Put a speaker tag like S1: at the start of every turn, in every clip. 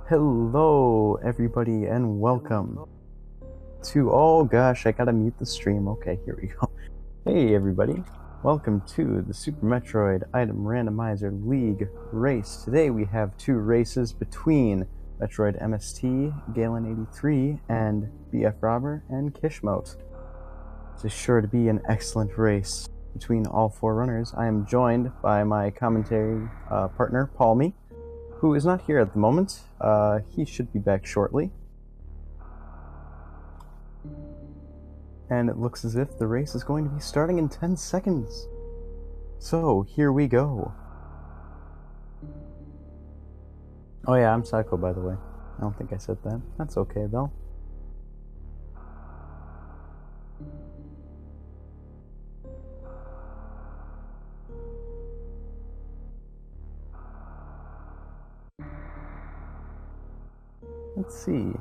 S1: Hello, everybody, and welcome to. Oh gosh, I gotta mute the stream. Okay, here we go. Hey, everybody, welcome to the Super Metroid Item Randomizer League race. Today we have two races between Metroid MST, Galen 83, and BF Robber and Kishmote. This is sure to be an excellent race between all four runners. I am joined by my commentary partner, Palmy, who is not here at the moment. He should be back shortly. And it looks as if the race is going to be starting in 10 seconds. So, here we go. Oh yeah, I'm Psycho, by the way. I don't think I said that. That's okay, though. Let's see.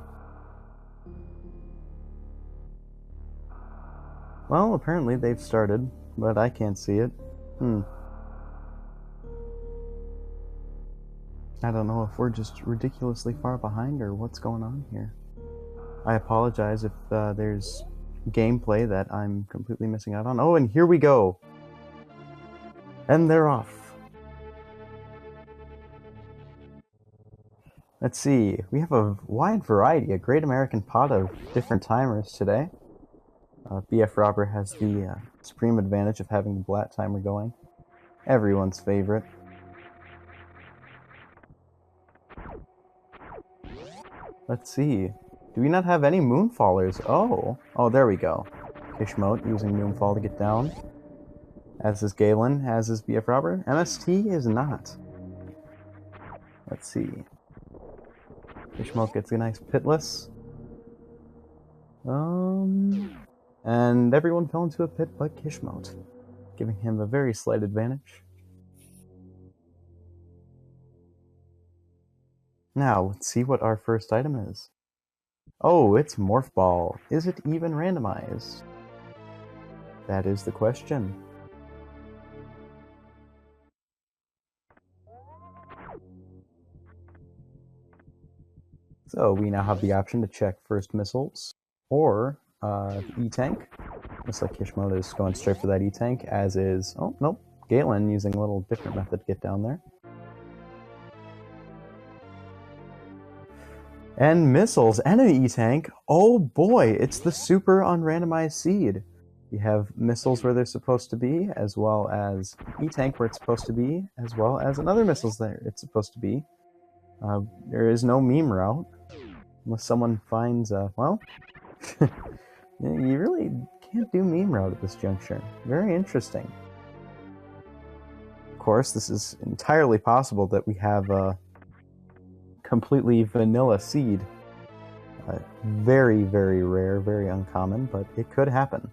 S1: Well, apparently they've started, but I can't see it. I don't know if we're just ridiculously far behind or what's going on here. I apologize if there's gameplay that I'm completely missing out on. Oh, and here we go! And they're off. Let's see, we have a wide variety, a great American pot of different timers today. BF Robber has the supreme advantage of having the Blat timer going. Everyone's favorite. Let's see, do we not have any Moonfallers? Oh, there we go. Kishmote using Moonfall to get down. As is Galen, as is BF Robber. MST is not. Let's see. Kishmote gets a nice pitless. And everyone fell into a pit but Kishmote, giving him a very slight advantage. Now, let's see what our first item is. Oh, it's Morph Ball. Is it even randomized? That is the question. So we now have the option to check first missiles or E-Tank. Looks like Kishmote is going straight for that E-Tank, as is... Oh, nope. Galen using a little different method to get down there. And missiles and an E-Tank. Oh boy, it's the super unrandomized seed. You have missiles where they're supposed to be, as well as E-Tank where it's supposed to be, as well as another missiles there it's supposed to be. There is no meme route, unless someone finds, well, you really can't do meme route at this juncture. Very interesting. Of course, this is entirely possible that we have a completely vanilla seed. Very, very rare, very uncommon, but it could happen.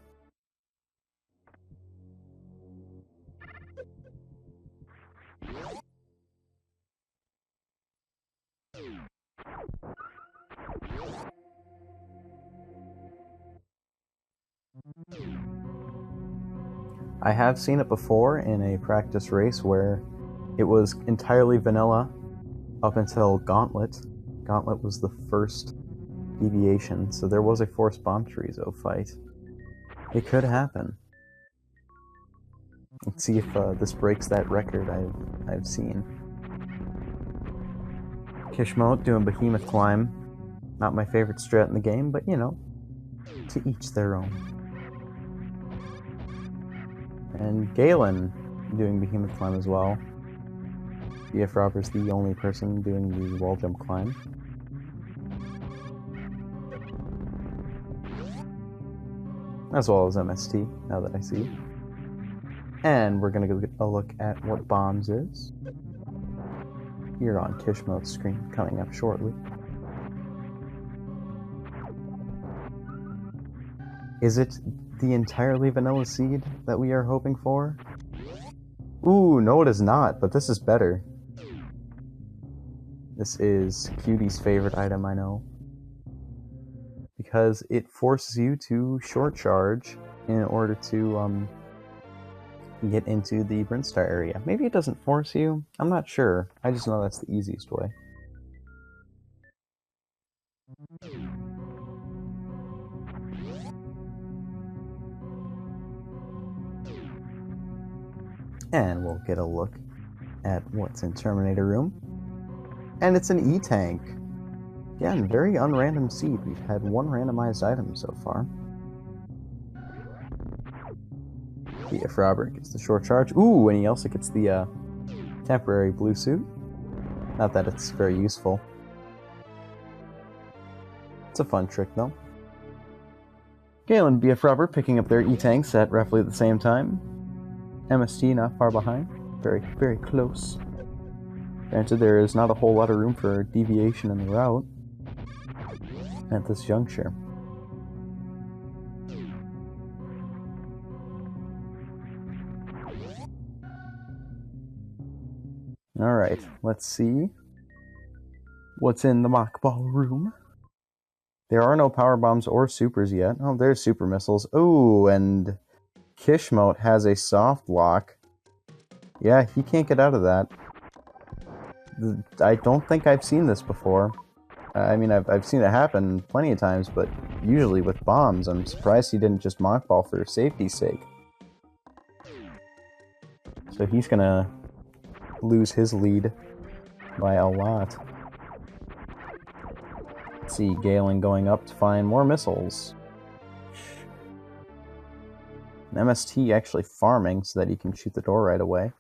S1: I have seen it before in a practice race where it was entirely vanilla up until Gauntlet. Gauntlet was the first deviation, so there was a forced bomb chorizo fight. It could happen. Let's see if this breaks that record I've seen. Kishmote doing Behemoth Climb. Not my favorite strat in the game, but you know, to each their own. And Galen doing Behemoth Climb as well. BF Robber's the only person doing the wall jump climb. As well as MST, now that I see. And we're gonna go get a look at what bombs is. Here on Kishmote's screen, coming up shortly. Is it the entirely vanilla seed that we are hoping for? Ooh, no it is not, but this is better. This is Cutie's favorite item, I know. Because it forces you to short charge in order to get into the Brinstar area. Maybe it doesn't force you, I'm not sure. I just know that's the easiest way. And we'll get a look at what's in Terminator Room. And it's an E-Tank. Again, very unrandom seed. We've had one randomized item so far. If Robert gets the short charge. Ooh, and he also gets the temporary blue suit. Not that it's very useful. It's a fun trick, though. Galen and BF Robert picking up their E-Tanks at roughly the same time. MST not far behind. Very, very close. Granted, there is not a whole lot of room for deviation in the route at this juncture. Alright, let's see what's in the mock ball room. There are no power bombs or supers yet. Oh, there's super missiles. Oh, and Kishmote has a soft lock. Yeah, he can't get out of that. I don't think I've seen this before. I mean, I've seen it happen plenty of times, but usually with bombs. I'm surprised he didn't just mock ball for safety's sake. So he's gonna lose his lead by a lot. Let's see, Galen going up to find more missiles. An MST actually farming so that he can shoot the door right away.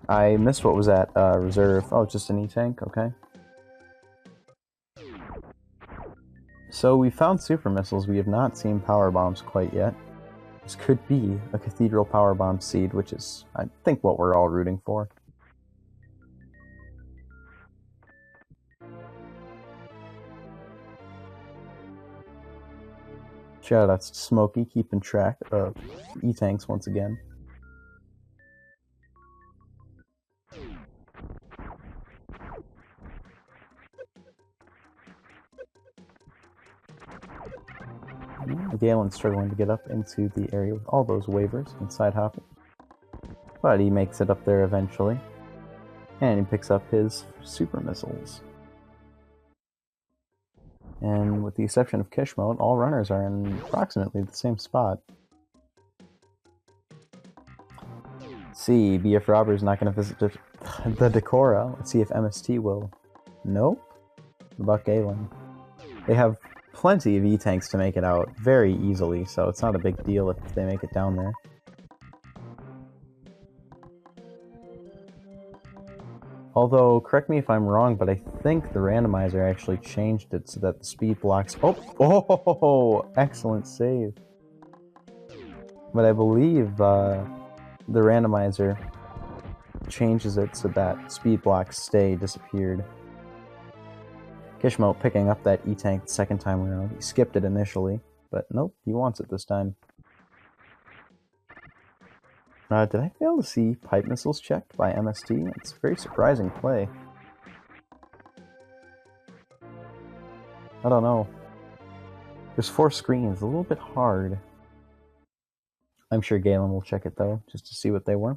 S1: I missed what was at reserve. Oh, just an E-Tank, okay. So we found super missiles. We have not seen power bombs quite yet. This could be a Cathedral power bomb seed, which is, I think, what we're all rooting for. Shoutouts to Smokey, keeping track of E-Tanks once again. Galen's struggling to get up into the area with all those waivers and side hopping. But he makes it up there eventually. And he picks up his super missiles. And with the exception of Kishmote, all runners are in approximately the same spot. See, BF Robert's not going to visit the Decora. Let's see if MST will. Nope. What about Galen? They have plenty of E-Tanks to make it out very easily, so it's not a big deal if they make it down there. Although, correct me if I'm wrong, but I think the randomizer actually changed it so that the speed blocks... Oh, excellent save. But I believe the randomizer changes it so that speed blocks stay disappeared. Kishmote picking up that E-Tank the second time around. He skipped it initially, but nope, he wants it this time. Did I fail to see pipe missiles checked by MST? It's a very surprising play. I don't know. There's 4 screens, a little bit hard. I'm sure Galen will check it though, just to see what they were.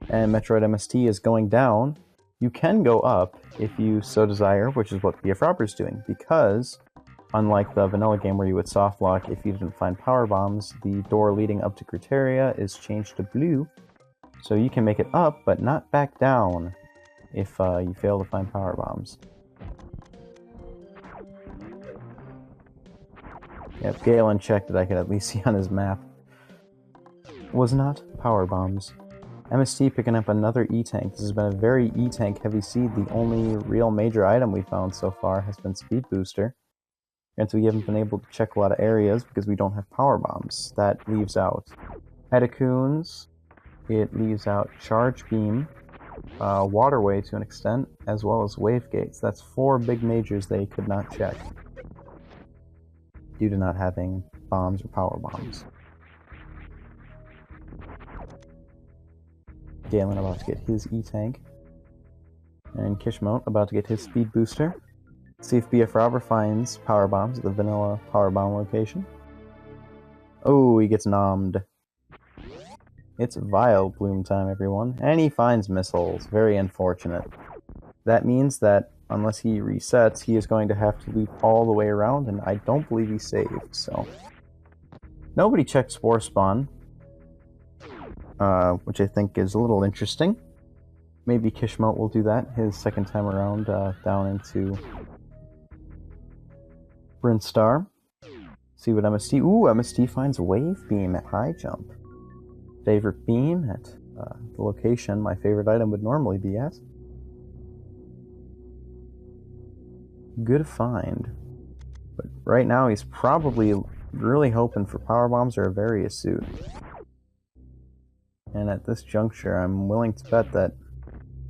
S1: And Metroid MST is going down. You can go up if you so desire, which is what BF Robert's doing, because unlike the vanilla game where you would soft lock if you didn't find power bombs, the door leading up to Criteria is changed to blue, so you can make it up but not back down if you fail to find power bombs. Yep, Galen checked it, I could at least see on his map. Was not power bombs. MST picking up another E-Tank. This has been a very E-Tank heavy seed. The only real major item we found so far has been Speed Booster. And so we haven't been able to check a lot of areas because we don't have power bombs. That leaves out Etacoons, it leaves out Charge Beam, Waterway to an extent, as well as Wave Gates. That's 4 big majors they could not check due to not having bombs or power bombs. Galen about to get his E-Tank. And Kishmote about to get his Speed Booster. See if BF Robber finds power bombs at the vanilla power bomb location. Oh, he gets nommed. It's Vile Bloom time, everyone. And he finds missiles. Very unfortunate. That means that unless he resets, he is going to have to loop all the way around, and I don't believe he saved, so... Nobody checked Spore spawn, which I think is a little interesting. Maybe Kishmote will do that his second time around down into Brinstar. See what MST... Ooh, MST finds Wave Beam at high jump. Favorite beam at the location my favorite item would normally be at. Good find. But right now he's probably really hoping for power bombs or a various suit. And at this juncture, I'm willing to bet that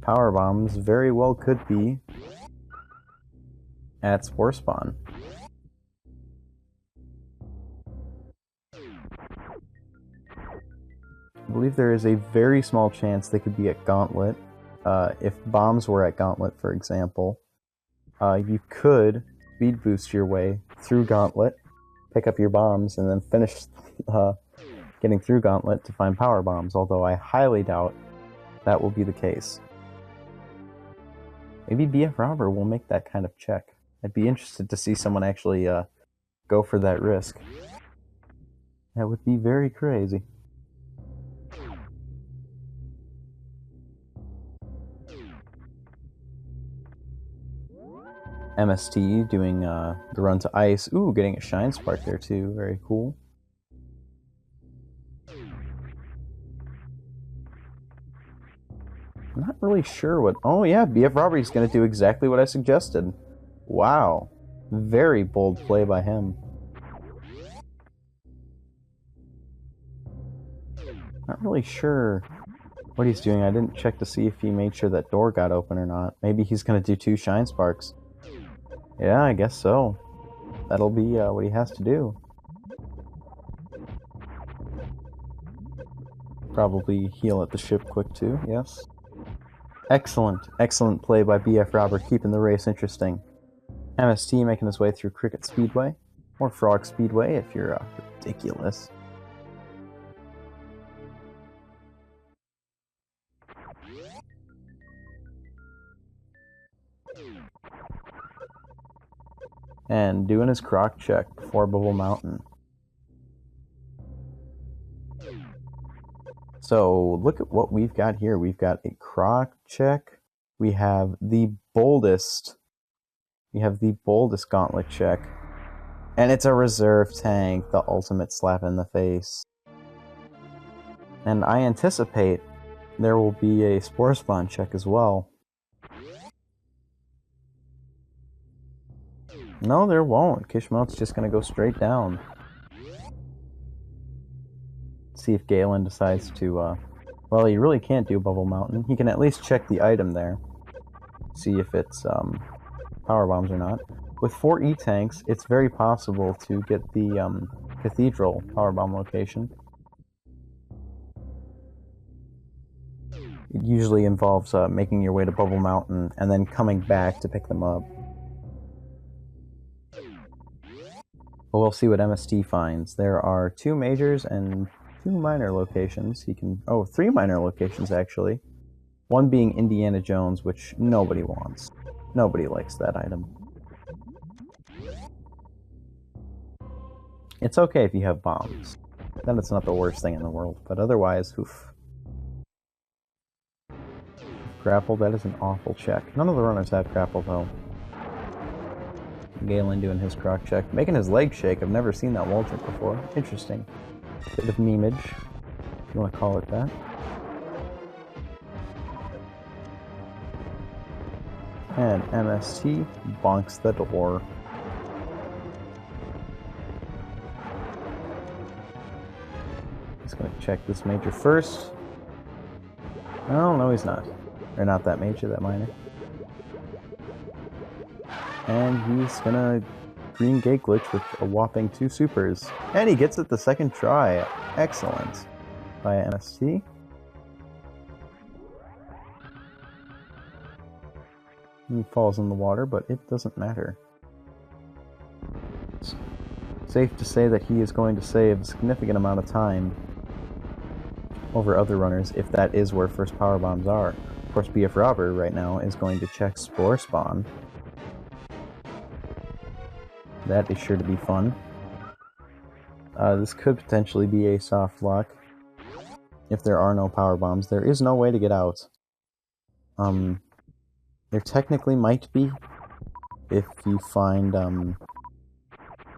S1: power bombs very well could be at Spore spawn. I believe there is a very small chance they could be at Gauntlet. If bombs were at Gauntlet, for example, you could speed boost your way through Gauntlet, pick up your bombs, and then finish getting through Gauntlet to find power bombs, although I highly doubt that will be the case. Maybe BF Robber will make that kind of check. I'd be interested to see someone actually go for that risk. That would be very crazy. MST doing the run to ice. Ooh, getting a Shine Spark there too. Very cool. I'm not really sure what... Oh yeah, BF Robbery's gonna do exactly what I suggested. Wow. Very bold play by him. Not really sure what he's doing. I didn't check to see if he made sure that door got open or not. Maybe he's gonna do 2 Shine Sparks. Yeah, I guess so. That'll be what he has to do. Probably heal at the ship quick too, yes. Excellent, excellent play by BF Robber, keeping the race interesting. MST making his way through Cricket Speedway, or Frog Speedway if you're ridiculous. And doing his croc check before Bubble Mountain. So look at what we've got here. We've got a croc check. We have the boldest. We have the boldest gauntlet check. And it's a reserve tank, the ultimate slap in the face. And I anticipate there will be a Spore spawn check as well. No, there won't. Kishmote's just going to go straight down. See if Galen decides to, well, he really can't do Bubble Mountain. He can at least check the item there. See if it's, power bombs or not. With 4 E-tanks, it's very possible to get the, Cathedral power bomb location. It usually involves, making your way to Bubble Mountain and then coming back to pick them up. But we'll see what MST finds. There are 2 majors and 2 minor locations. He can... Oh, 3 minor locations, actually. One being Indiana Jones, which nobody wants. Nobody likes that item. It's okay if you have bombs. Then it's not the worst thing in the world. But otherwise, oof. Grapple, that is an awful check. None of the runners have grapple, though. Galen doing his croc check. Making his leg shake. I've never seen that wall jump before. Interesting. Bit of memeage, if you want to call it that. And MST bonks the door. He's going to check this major first. Oh, no, he's not. Or not that major, that minor. And he's gonna green gate glitch with a whopping 2 supers. And he gets it the second try. Excellent. By MST. He falls in the water, but it doesn't matter. It's safe to say that he is going to save a significant amount of time over other runners if that is where first power bombs are. Of course, BF Robber right now is going to check Spore spawn. That is sure to be fun. This could potentially be a soft lock if there are no power bombs. There is no way to get out. There technically might be if you find, or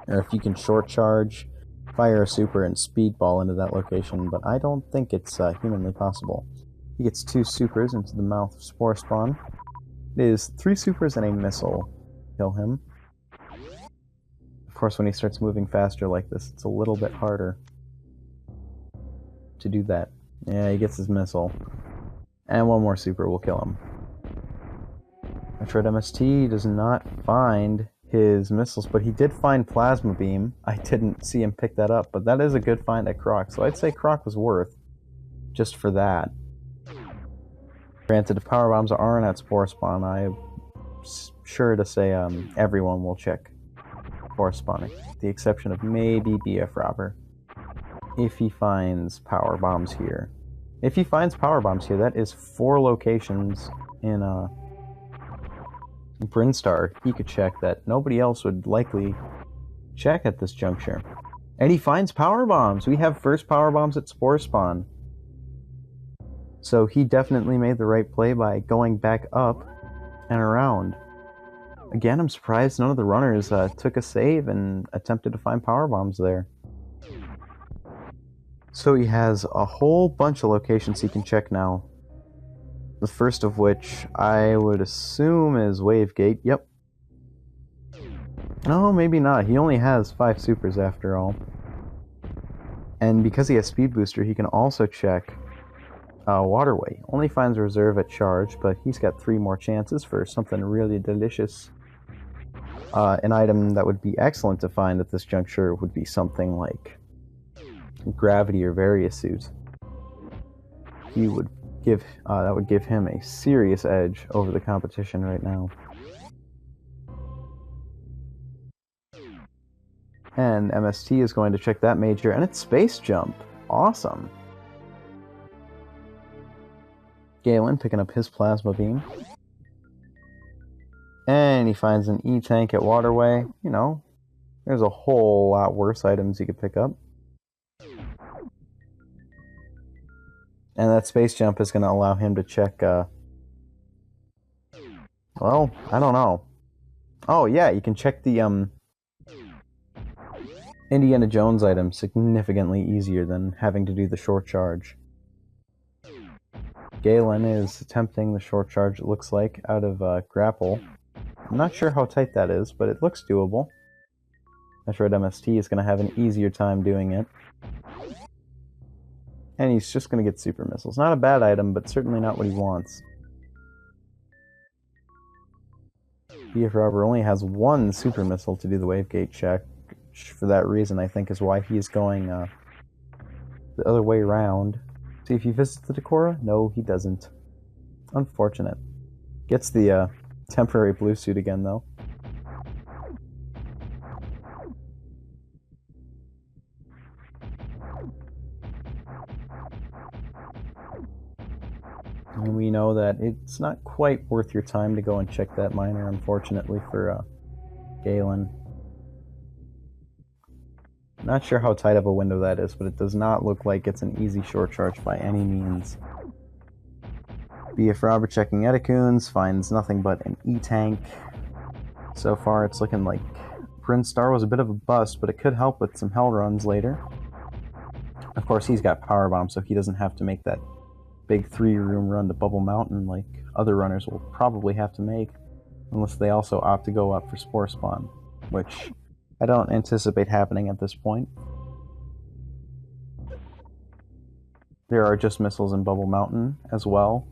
S1: if you can short charge, fire a super, and speedball into that location, but I don't think it's humanly possible. He gets 2 supers into the mouth of Spore Spawn. It is 3 supers and a missile. Kill him. Of course, when he starts moving faster like this, it's a little bit harder to do that. Yeah, he gets his missile. And 1 more super will kill him. Metroid MST does not find his missiles, but he did find Plasma Beam. I didn't see him pick that up, but that is a good find at Croc, so I'd say Croc was worth just for that. Granted, if power bombs aren't at Spore Spawn, I'm sure to say everyone will check Spore Spawning, with the exception of maybe BF Robber, if he finds power bombs here. If he finds power bombs here, that is 4 locations in Brinstar he could check that nobody else would likely check at this juncture. And he finds power bombs! We have first power bombs at Spore Spawn. So he definitely made the right play by going back up and around. Again, I'm surprised none of the runners took a save and attempted to find power bombs there. So he has a whole bunch of locations he can check now. The first of which I would assume is Wavegate. Yep. No, maybe not. He only has 5 supers after all. And because he has Speed Booster, he can also check Waterway. Only finds Reserve at Charge, but he's got 3 more chances for something really delicious. An item that would be excellent to find at this juncture would be something like Gravity or Variasuit. He would that would give him a serious edge over the competition right now. And MST is going to check that major, and it's Space Jump. Awesome. Galen picking up his Plasma Beam. And he finds an E-Tank at Waterway. You know, there's a whole lot worse items he could pick up. And that Space Jump is going to allow him to check, well, I don't know. Oh, yeah, you can check the, Indiana Jones item significantly easier than having to do the short charge. Galen is attempting the short charge, it looks like, out of, Grapple. I'm not sure how tight that is, but it looks doable. Metroid MST is going to have an easier time doing it. And he's just going to get super missiles. Not a bad item, but certainly not what he wants. BF Robber only has 1 super missile to do the Wavegate check. For that reason, I think, is why he's going the other way around. See if he visits the Decora? No, he doesn't. Unfortunate. Gets the temporary blue suit again, though. And we know that it's not quite worth your time to go and check that miner, unfortunately, for Galen. Not sure how tight of a window that is, but it does not look like it's an easy short charge by any means. BF Robber checking Eticoons, finds nothing but an E-Tank. So far it's looking like Brinstar was a bit of a bust, but it could help with some hell runs later. Of course, he's got Power Bomb, so he doesn't have to make that big 3-room run to Bubble Mountain like other runners will probably have to make, unless they also opt to go up for Spore Spawn, which I don't anticipate happening at this point. There are just missiles in Bubble Mountain as well,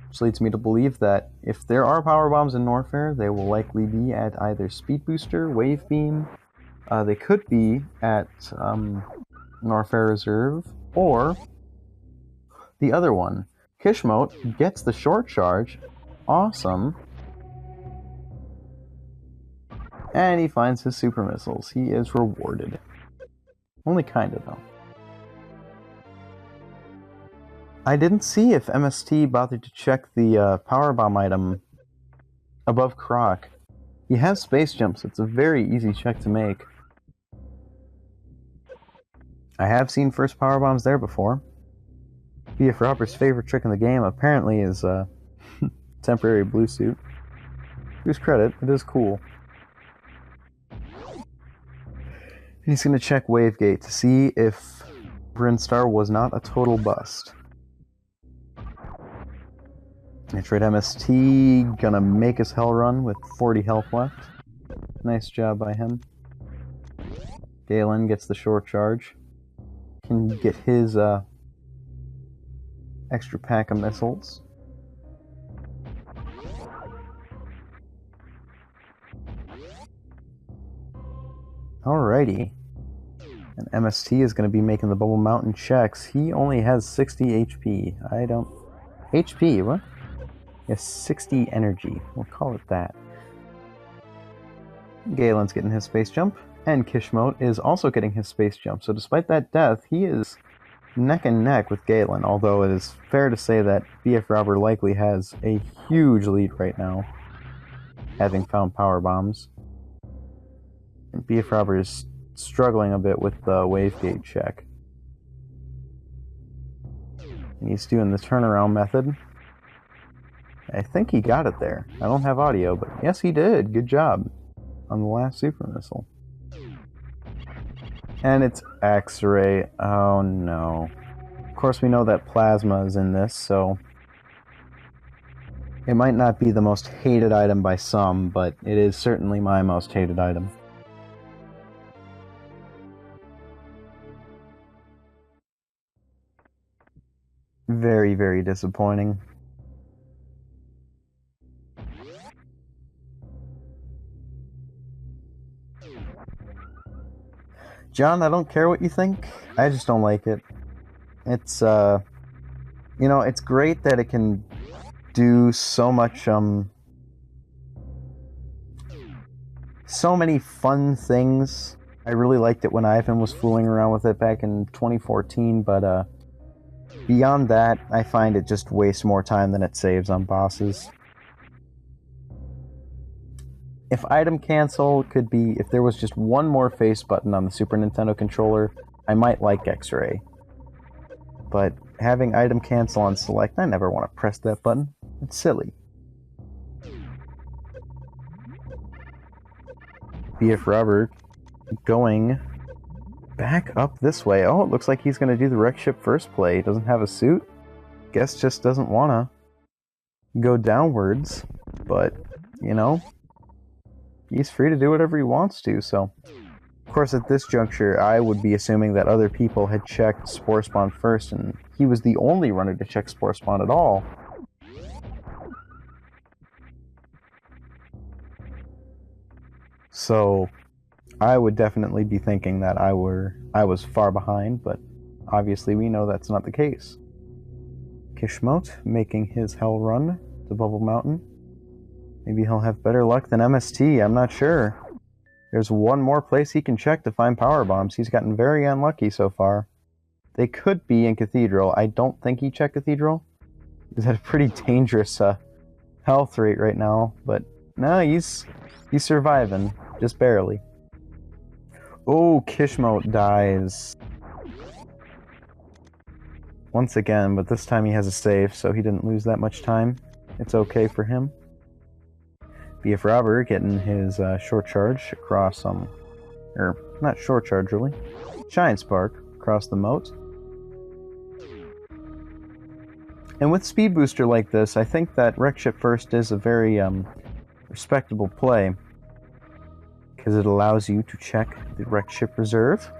S1: which leads me to believe that if there are power bombs in Norfair, they will likely be at either Speed Booster, Wave Beam, they could be at Norfair Reserve, or the other one. Kishmote gets the short charge. Awesome. And he finds his super missiles. He is rewarded. Only kinda, though. I didn't see if MST bothered to check the power bomb item above Croc. He has space jumps. It's a very easy check to make. I have seen first power bombs there before. BF Robert's favorite trick in the game apparently is temporary blue suit. To his credit, it is cool. He's going to check Wavegate to see if Brinstar was not a total bust. Nitrate MST gonna make his hell run with 40 health left. Nice job by him. Galen gets the short charge. Can get his extra pack of missiles. Alrighty. And MST is going to be making the Bubble Mountain checks. He only has 60 HP. I don't... HP, what? He has 60 energy. We'll call it that. Galen's getting his space jump. And Kishmote is also getting his space jump. So despite that death, he is neck and neck with Galen. Although it is fair to say that BF Robber likely has a huge lead right now, having found power bombs. And BF Robber is struggling a bit with the Wavegate check. And he's doing the turnaround method. I think he got it there. I don't have audio, but yes, he did. Good job on the last super missile. And it's X-ray. Oh no. Of course we know that plasma is in this, so it might not be the most hated item by some, but it is certainly my most hated item. Very, very disappointing. John, I don't care what you think. I just don't like it. It's, you know, it's great that it can do so much, so many fun things. I really liked it when Ivan was fooling around with it back in 2014, but, beyond that, I find it just wastes more time than it saves on bosses. If item cancel could be, if there was just one more face button on the Super Nintendo controller, I might like X-ray. But having item cancel on select, I never want to press that button. It's silly. BF Robert going back up this way. Oh, it looks like he's going to do the wreck ship first play. He doesn't have a suit. Guess just doesn't want to go downwards. But, you know, he's free to do whatever he wants to, so... Of course, at this juncture, I would be assuming that other people had checked Spore Spawn first, and he was the only runner to check Spore Spawn at all. So, I would definitely be thinking that I was far behind, but obviously we know that's not the case. Kishmote making his hell run to Bubble Mountain. Maybe he'll have better luck than MST, I'm not sure. There's one more place he can check to find power bombs. He's gotten very unlucky so far. They could be in Cathedral. I don't think he checked Cathedral. He's at a pretty dangerous health rate right now, but no, he's surviving, just barely. Oh, Kishmote dies. Once again, but this time he has a save, so he didn't lose that much time. It's okay for him. BF Robber getting his short charge across or not short charge really, Shine Spark across the moat. And with Speed Booster like this, I think that Wreck Ship First is a very respectable play, because it allows you to check the Wreck Ship Reserve,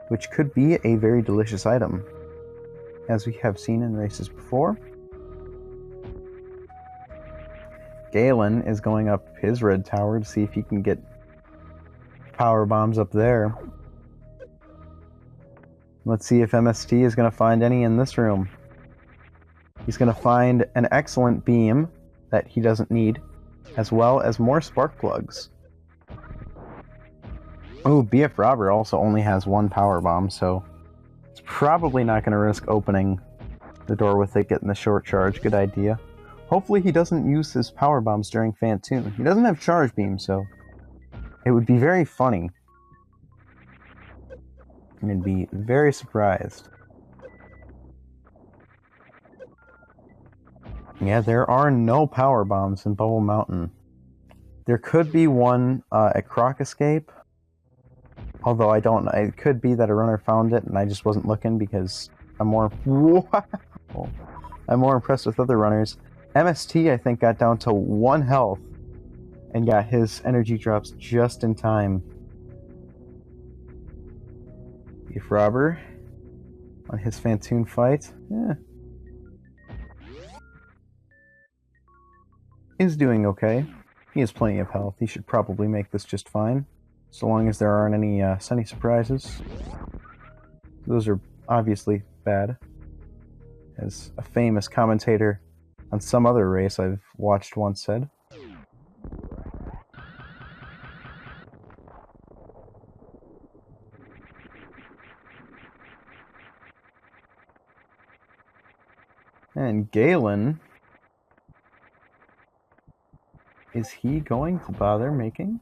S1: which could be a very delicious item, as we have seen in races before. Galen is going up his red tower to see if he can get power bombs up there. Let's see if MST is going to find any in this room. He's going to find an excellent beam that he doesn't need, as well as more spark plugs. Oh, BF Robber also only has one power bomb, so it's probably not going to risk opening the door with it getting the short charge. Good idea. Hopefully he doesn't use his power bombs during Phantoon. He doesn't have charge beam, so it would be very funny You'd be very surprised. Yeah, there are no power bombs in Bubble Mountain. There could be one at Croc Escape, although I don't. It could be that a runner found it and I just wasn't looking because I'm more. Wow. I'm more impressed with other runners. MST, I think, got down to 1 health and got his energy drops just in time. If Robber on his Phantoon fight, yeah, is doing okay. He has plenty of health. He should probably make this just fine, so long as there aren't any sunny surprises. Those are obviously bad. As a famous commentator on some other race I've watched once said. And Galen, is he going to bother making?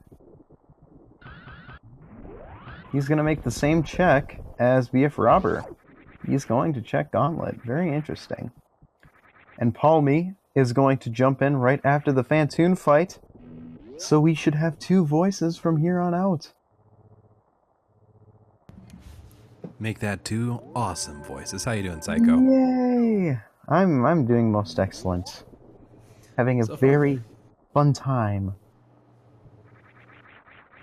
S1: He's going to make the same check as BF Robber. He's going to check Gauntlet. Very interesting. And Palmy is going to jump in right after the Phantoon fight. So we should have 2 voices from here on out.
S2: Make that 2 awesome voices. How you doing, Psycho?
S1: Yay! I'm doing most excellent. Having a very fun time.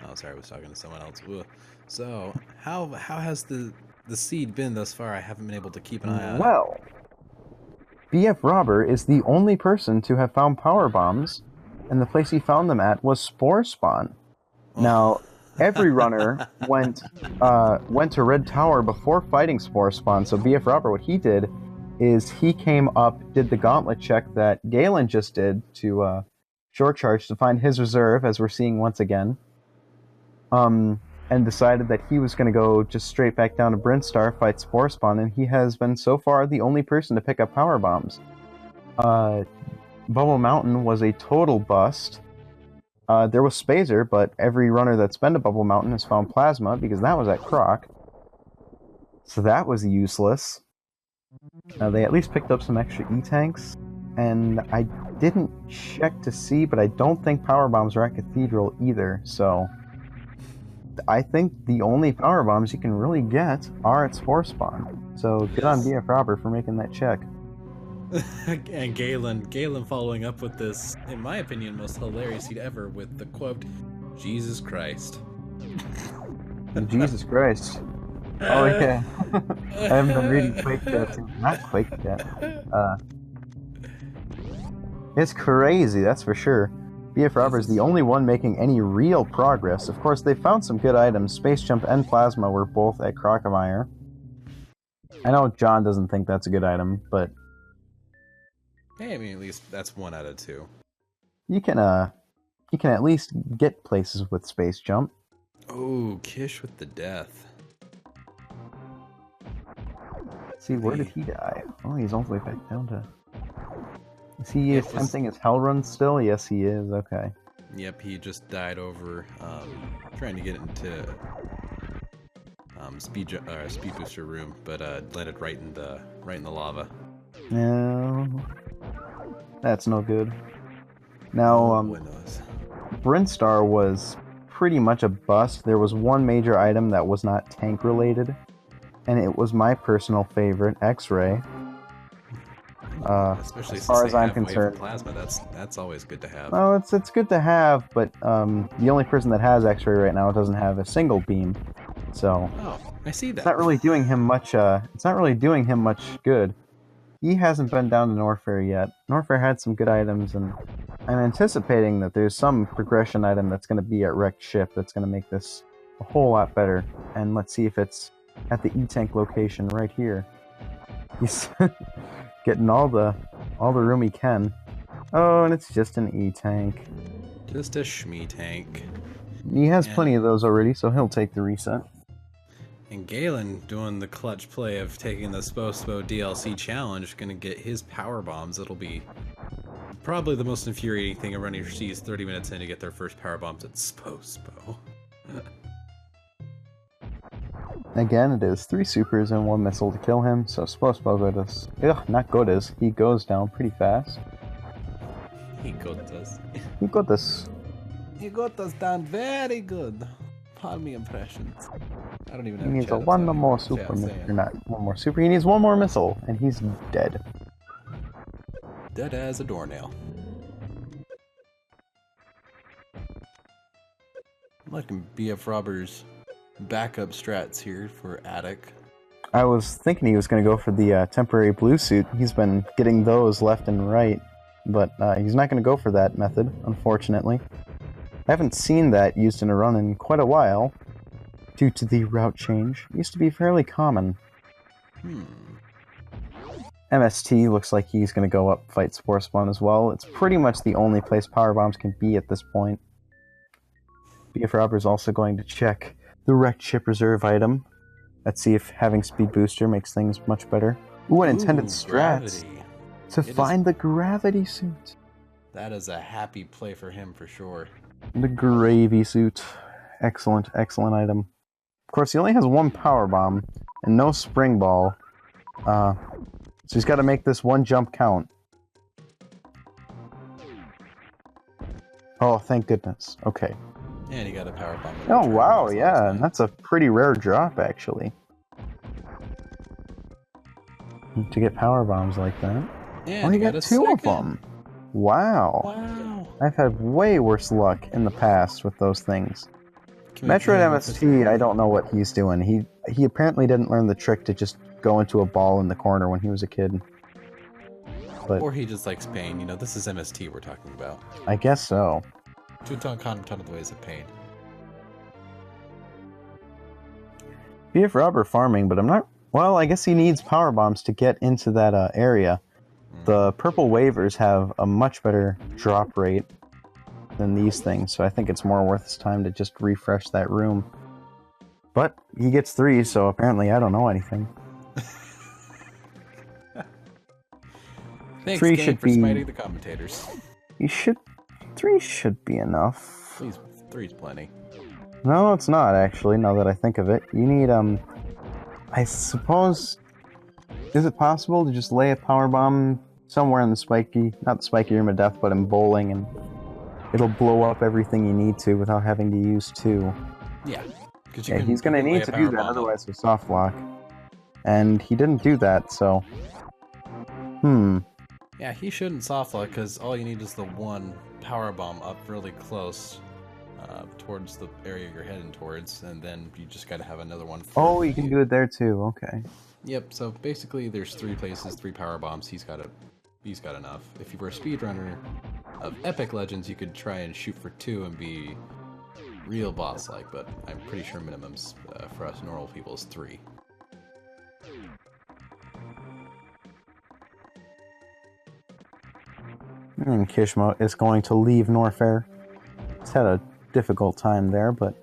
S2: Oh, sorry, I was talking to someone else. Ugh. So, how has the seed been thus far? I haven't been able to keep an eye on it.
S1: Well, BF Robber is the only person to have found power bombs, and the place he found them at was Spore Spawn. Now, every runner went to Red Tower before fighting Spore Spawn, so BF Robber, what he did is he came up, did the gauntlet check that Galen just did to short charge to find his reserve, as we're seeing once again, and decided that he was going to go just straight back down to Brinstar, fight Spore Spawn, and he has been so far the only person to pick up power bombs. Bubble Mountain was a total bust. There was Spazer, but every runner that's been to Bubble Mountain has found Plasma, because that was at Croc. So that was useless. They at least picked up some extra E-tanks, and I didn't check to see, but I don't think power bombs are at Cathedral either, so I think the only power bombs you can really get are at Spore Spawn. So good on BF Robber for making that check.
S2: And Galen following up with this, in my opinion, most hilarious seed ever with the quote, "Jesus Christ."
S1: Jesus Christ. Oh yeah. I haven't been reading Quake yet. Not Quake yet. It's crazy, that's for sure. BF Robber is the only one making any real progress. Of course, they found some good items. Space Jump and Plasma were both at Crocomire. I know John doesn't think that's a good item, but
S2: hey, I mean, at least that's 1 out of 2.
S1: you can at least get places with Space Jump.
S2: Oh, Kish with the death.
S1: Let's see, where did he die? Oh, he's all the way back down to... Is he attempting his Hell Run still? Yes, he is. Okay.
S2: Yep, he just died over trying to get into speed booster room, but landed right in the lava.
S1: No, that's no good. Now, Brinstar was pretty much a bust. There was one major item that was not tank related, and it was my personal favorite, X-Ray.
S2: Especially
S1: as far as I'm concerned,
S2: Plasma, that's always good to have.
S1: Oh, it's good to have, but the only person that has X-Ray right now doesn't have a single beam, so
S2: I see that.
S1: It's not really doing him much. It's not really doing him much good. He hasn't been down to Norfair yet. Norfair had some good items, and I'm anticipating that there's some progression item that's going to be at Wrecked Ship that's going to make this a whole lot better. And let's see if it's at the E-Tank location right here. He's getting all the room he can. Oh, and it's just an E-Tank.
S2: Just a Shmee tank.
S1: He has plenty of those already, so he'll take the reset.
S2: And Galen doing the clutch play of taking the SpoSpo DLC challenge, gonna get his power bombs. It'll be probably the most infuriating thing a runner sees 30 minutes in to get their first power bombs at SpoSpo.
S1: again, it is 3 supers and 1 missile to kill him, so SpoSpo goes... Ugh, not Godas. He goes down pretty fast.
S2: He got us.
S1: He got this.
S2: He got us down very good. Pardon me impressions. I don't even have
S1: He needs
S2: chat
S1: a one
S2: outside
S1: more
S2: of
S1: super
S2: chat
S1: missile.
S2: saying.
S1: Or not one more super. He needs 1 more missile, and he's dead.
S2: Dead as a doornail. I'm liking BF Robert's backup strats here for Attic.
S1: I was thinking he was going to go for the temporary blue suit. He's been getting those left and right, but he's not going to go for that method, unfortunately. I haven't seen that used in a run in quite a while, due to the route change. It used to be fairly common. MST looks like he's going to go up fight Spore Spawn as well. It's pretty much the only place power bombs can be at this point. BF Robber is also going to check the wrecked ship reserve item. Let's see if having speed booster makes things much better. Ooh, an intended strats
S2: Gravity.
S1: to find the gravity suit.
S2: That is a happy play for him for sure.
S1: The gravy suit. Excellent, excellent item. Of course, he only has 1 power bomb and no spring ball. So he's got to make this 1 jump count. Oh, thank goodness. Okay.
S2: And he got a power bomb.
S1: Oh, wow, yeah. And that's a pretty rare drop, actually. To get power bombs like that.
S2: And
S1: Oh,
S2: he
S1: you got
S2: a
S1: 2 of
S2: second.
S1: them. Wow.
S2: Wow.
S1: I've had way worse luck in the past with those things.
S2: Can we
S1: Metroid
S2: go with
S1: MST, I don't know what he's doing. He apparently didn't learn the trick to just go into a ball in the corner when he was a kid. But
S2: Or he just likes pain. You know, this is MST we're talking about.
S1: I guess so.
S2: To a ton of the ways of pain.
S1: BF Robber farming, but I'm not... Well, I guess he needs power bombs to get into that area. The purple waivers have a much better drop rate than these things, so I think it's more worth his time to just refresh that room. But he gets 3, so apparently I don't know anything.
S2: Thanks,
S1: 3
S2: Game,
S1: should
S2: for
S1: be...
S2: smiting the commentators.
S1: You should... 3 should be enough.
S2: Please, 3's plenty.
S1: No, it's not, actually, now that I think of it. You need, I suppose... Is it possible to just lay a power bomb somewhere in the spiky... Not the spiky room of death, but in bowling, and it'll blow up everything you need to without having to use 2.
S2: Yeah.
S1: Yeah, he's gonna need to do that, otherwise he'll soft lock. And he didn't do that, so...
S2: Yeah, he shouldn't soft lock, because all you need is the 1 power bomb up really close towards the area you're heading towards, and then you just gotta have another one.
S1: Oh, you can do it there too, okay.
S2: Yep, so basically there's 3 places, 3 power bombs, he's got enough. If you were a speedrunner of Epic Legends, you could try and shoot for 2 and be real boss-like, but I'm pretty sure minimums for us normal people is 3.
S1: And Kishmo is going to leave Norfair. He's had a difficult time there, but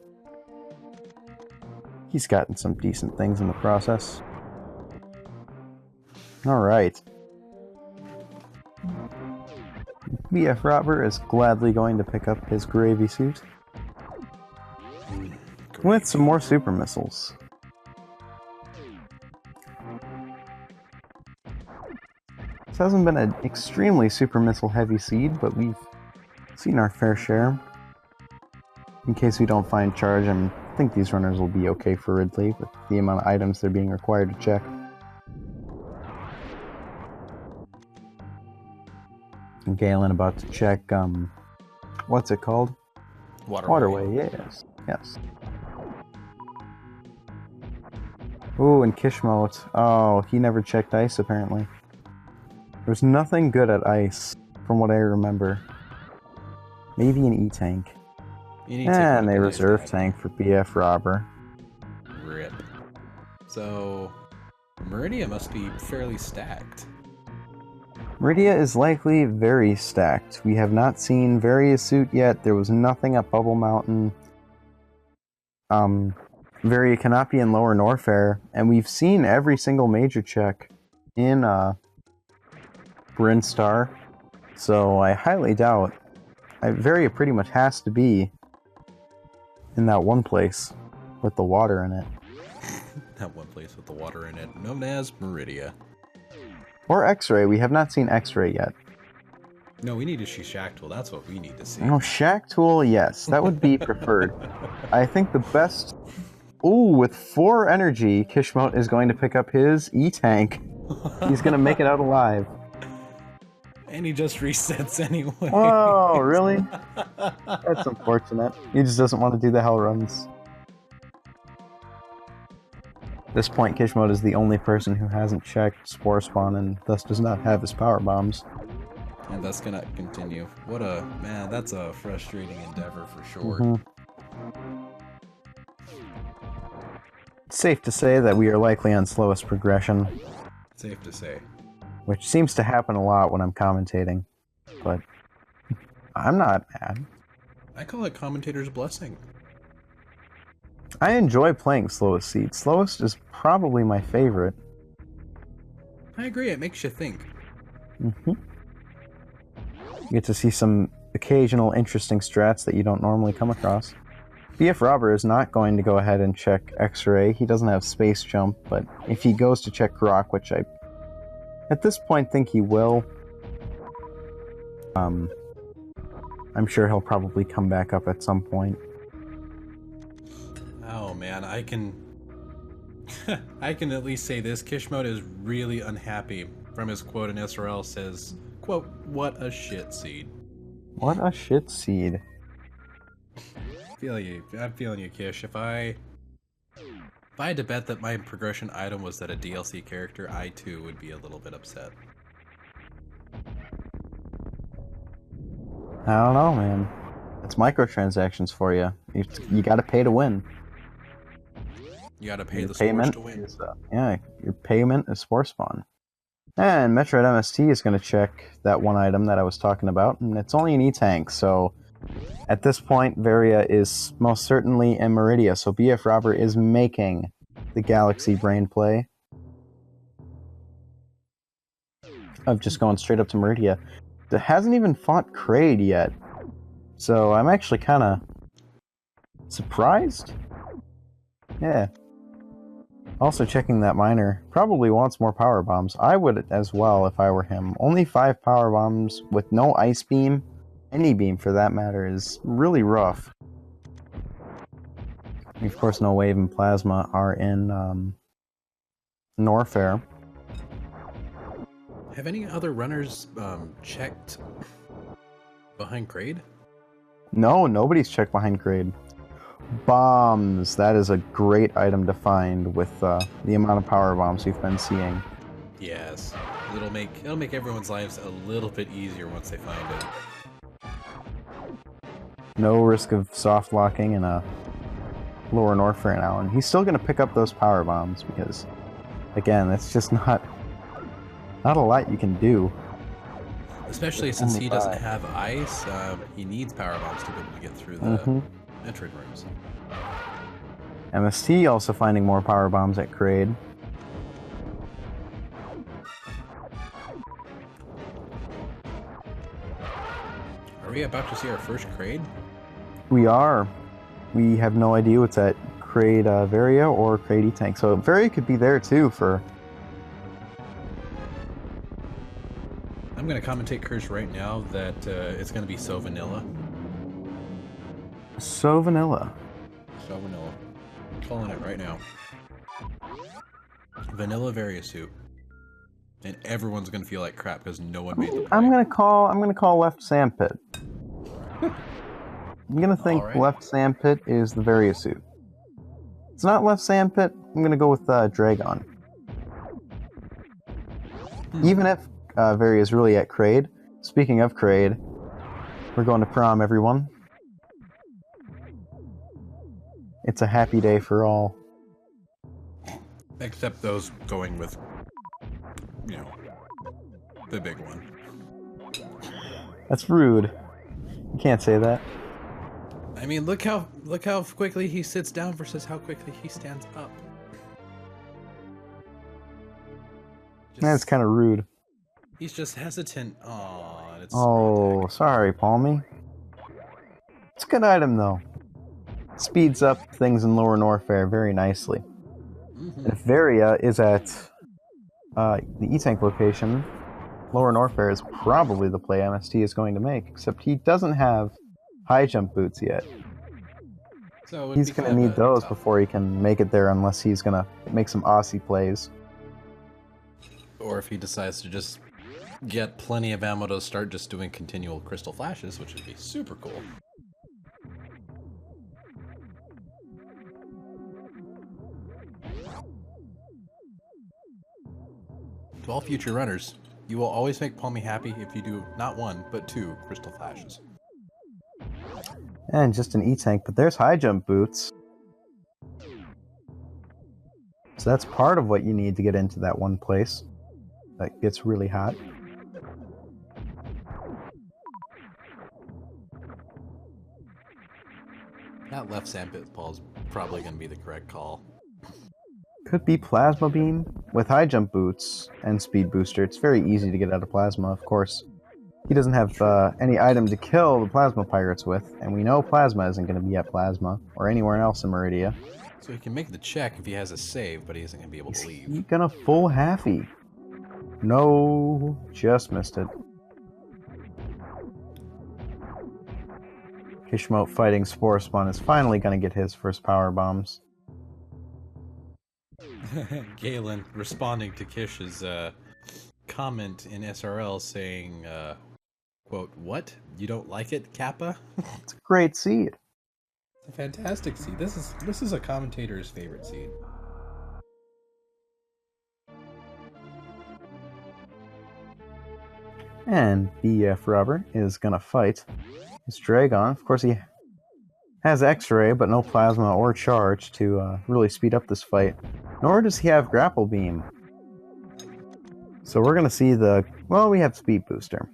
S1: he's gotten some decent things in the process. Alright. BF Robber is gladly going to pick up his gravy suit. With some more super missiles. This hasn't been an extremely super missile heavy seed, but we've seen our fair share. In case we don't find charge, I think these runners will be okay for Ridley with the amount of items they're being required to check. And Galen about to check, what's it called? Waterway, yes. Yes. Ooh, and Kishmote. Oh, he never checked ice, apparently. There's nothing good at ice, from what I remember. Maybe an E-tank. And a reserve tank for BF Robber.
S2: Rip. So, Meridia must be fairly stacked.
S1: Meridia is likely very stacked. We have not seen Various Suit yet. There was nothing at Bubble Mountain. Varia cannot be in Lower Norfair, and we've seen every single major check in Brinstar, so I highly doubt Varia pretty much has to be in that one place with the water in it.
S2: That one place with the water in it, known as Meridia.
S1: Or X-Ray. We have not seen X-Ray yet.
S2: No, we need to see Shacktool. That's what we need to see.
S1: No, Shacktool, yes. That would be preferred. I think the best... Ooh, with 4 energy, Kishmote is going to pick up his E-Tank. He's going to make it out alive.
S2: And he just resets anyway.
S1: Oh, really? That's unfortunate. He just doesn't want to do the hell runs. At this point, Kishmote is the only person who hasn't checked Spore Spawn and thus does not have his power bombs.
S2: And that's gonna continue. What a... Man, that's a frustrating endeavor for sure.
S1: Mm-hmm. It's safe to say that we are likely on slowest progression.
S2: Safe to say.
S1: Which seems to happen a lot when I'm commentating. But I'm not mad.
S2: I call it commentator's blessing.
S1: I enjoy playing Slowest Seed. Slowest is probably my favorite.
S2: I agree, it makes you think.
S1: Mm-hmm. You get to see some occasional interesting strats that you don't normally come across. BF Robber is not going to go ahead and check X-Ray. He doesn't have Space Jump, but if he goes to check Grok, which I at this point think he will, I'm sure he'll probably come back up at some point.
S2: Oh man, I can I can at least say this. Kishmote is really unhappy. From his quote in SRL says, quote, "What a shit seed."
S1: What a shit seed.
S2: I'm feeling you, Kish. If I had to bet that my progression item was that a DLC character, I too would be a little bit upset.
S1: I don't know, man. It's microtransactions for you. You gotta pay to win.
S2: You gotta pay
S1: Your
S2: the spores
S1: payment
S2: to win.
S1: is, yeah, your payment is Spore Spawn. And Metroid MST is going to check that one item that I was talking about, and it's only an E-Tank, so at this point, Varia is most certainly in Meridia, so BF Robber is making the Galaxy Brain play of just going straight up to Meridia. It hasn't even fought Kraid yet, so I'm actually kind of surprised. Yeah. Also checking that miner. Probably wants more power bombs. I would as well if I were him. Only 5 power bombs with no ice beam, any beam for that matter, is really rough. And of course, no wave and plasma are in Norfair.
S2: Have any other runners checked behind Kraid?
S1: No, nobody's checked behind Kraid. Bombs. That is a great item to find with the amount of power bombs we've been seeing.
S2: Yes, it'll make everyone's lives a little bit easier once they find it.
S1: No risk of soft locking in a lower Norfair now, and he's still going to pick up those power bombs because, again, it's just not a lot you can do.
S2: Especially since he doesn't have ice, he needs power bombs to be able to get through the Metroid rooms.
S1: MST also finding more power bombs at Kraid.
S2: Are we about to see our first Kraid?
S1: We are. We have no idea what's at Kraid Varia or Kraid E-Tank, so Varia could be there too for...
S2: I'm going to commentate Kirsch right now that it's going to be so vanilla.
S1: So vanilla.
S2: So vanilla. I'm calling it right now. Vanilla Varia suit. And everyone's gonna feel like crap because no one made the play.
S1: I'm gonna call left sandpit. I'm gonna think left sandpit is the Varia suit. It's not left sandpit. I'm gonna go with Dragon. Even if Varia is really at Kraid. Speaking of Kraid, we're going to prom, everyone. It's a happy day for all.
S2: Except those going with, you know, the big one.
S1: That's rude. You can't say that.
S2: I mean, look how quickly he sits down versus how quickly he stands up.
S1: That's kind of rude.
S2: He's just hesitant. Aww, it's
S1: oh, sorry, Palmy. It's a good item, though. Speeds up things in lower Norfair very nicely. And if Varia is at the E-Tank location, Lower Norfair is probably the play MST is going to make, except he doesn't have high jump boots yet.
S2: So
S1: he's going to need those before he can make it there, unless he's going to make some Aussie plays.
S2: Or if he decides to just get plenty of ammo to start just doing continual crystal flashes, which would be super cool. To all future runners, you will always make Palmy happy if you do not 1, but 2 crystal flashes.
S1: And just an E-Tank, but there's high jump boots. So that's part of what you need to get into that one place that gets really hot.
S2: That left sandpit ball is probably going to be the correct call.
S1: Could be Plasma Beam. With high jump boots and speed booster, it's very easy to get out of Plasma, of course. He doesn't have any item to kill the Plasma Pirates with, and we know Plasma isn't going to be at Plasma, or anywhere else in Meridia.
S2: So he can make the check if he has a save, but he isn't going to be able to leave.
S1: He's gonna full halfy. No, just missed it. Kishmote fighting Spore Spawn is finally gonna get his first power bombs.
S2: Galen responding to Kish's comment in SRL saying, quote, "What? You don't like it, Kappa?"
S1: It's a great seed.
S2: It's a fantastic seed. This is a commentator's favorite seed.
S1: And BF Robert is gonna fight his Dragon. Of course, he has X-Ray, but no Plasma or Charge to really speed up this fight. Nor does he have Grapple Beam. So we're gonna see well, we have Speed Booster.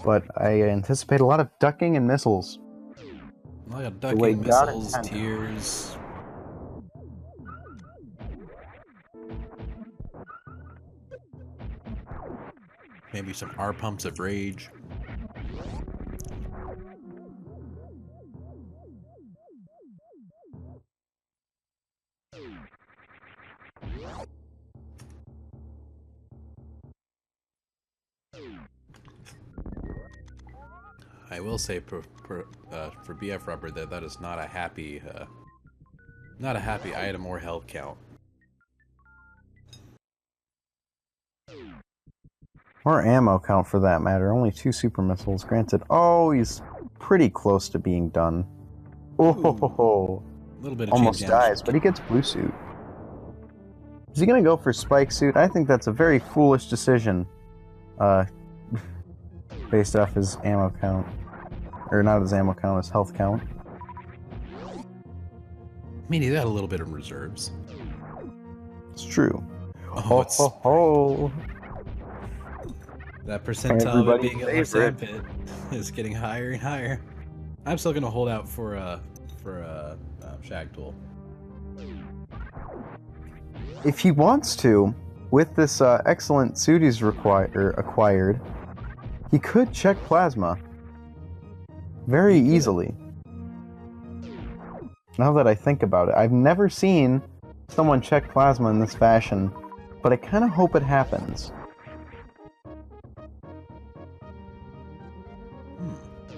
S1: But I anticipate a lot of ducking and missiles.
S2: A lot of ducking, missiles, tears. Maybe some R pumps of rage. I will say for BF Rubber that is not a happy item or health count.
S1: Or ammo count for that matter. Only 2 super missiles. Granted, oh, he's pretty close to being done. Oh,
S2: a little bit of
S1: almost dies, but he gets blue suit. Is he gonna go for spike suit? I think that's a very foolish decision. Based off his ammo count. Or not his ammo count, his health count.
S2: I mean, he got a little bit of reserves.
S1: It's true.
S2: Oh, that percentile of being a sandpit is getting higher and higher. I'm still gonna hold out for Shag Tool.
S1: If he wants to, with this excellent suit he's acquired, he could check Plasma very easily. Now that I think about it, I've never seen someone check Plasma in this fashion, but I kind of hope it happens.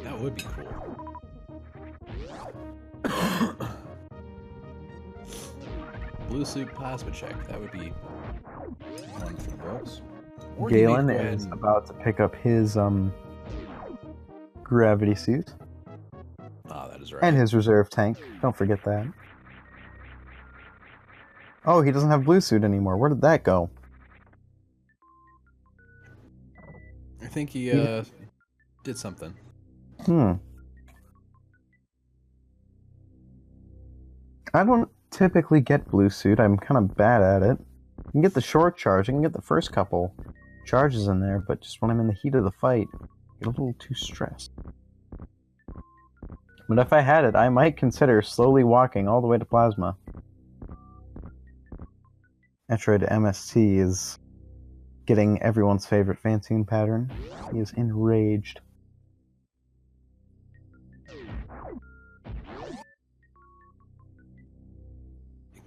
S2: That would be cool. Blue suit plasma check. That would be one for the books.
S1: Galen is about to pick up his gravity suit.
S2: Ah, that is right.
S1: And his reserve tank. Don't forget that. Oh, he doesn't have blue suit anymore. Where did that go?
S2: I think he did something.
S1: I don't typically get blue suit. I'm kind of bad at it. I can get the short charge. I can get the first couple charges in there, but just when I'm in the heat of the fight, I get a little too stressed. But if I had it, I might consider slowly walking all the way to Plasma. Metroid MST is getting everyone's favorite Fantine pattern. He is enraged.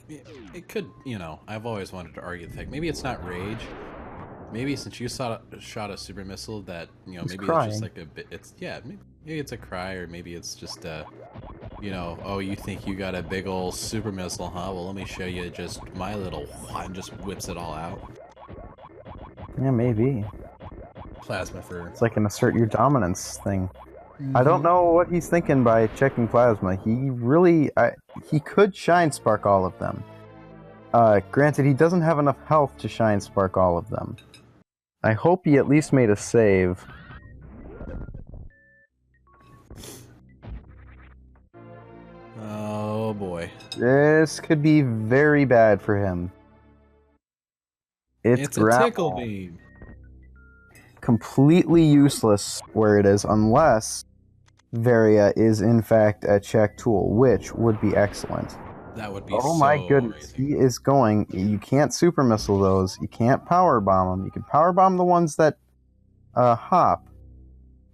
S2: it could, you know, I've always wanted to argue the fact maybe it's not rage. Maybe since you shot a super missile that, you know,
S1: He's
S2: maybe
S1: crying.
S2: it's just like a bit, it's, yeah, maybe it's a cry, or maybe it's just, you know, oh, you think you got a big old super missile, huh? Well, let me show you just my little, and just whips it all out.
S1: Yeah, maybe.
S2: Plasma for...
S1: It's like an assert your dominance thing. I don't know what he's thinking by checking plasma. He really... he could Shine Spark all of them. Granted, he doesn't have enough health to Shine Spark all of them. I hope he at least made a save.
S2: Oh boy.
S1: This could be very bad for him.
S2: It's a tickle beam.
S1: Completely useless where it is, unless Varia is in fact a check tool, which would be excellent.
S2: That would be
S1: oh my goodness,
S2: amazing.
S1: he is going. You can't super missile those. You can't power bomb them. You can power bomb the ones that hop.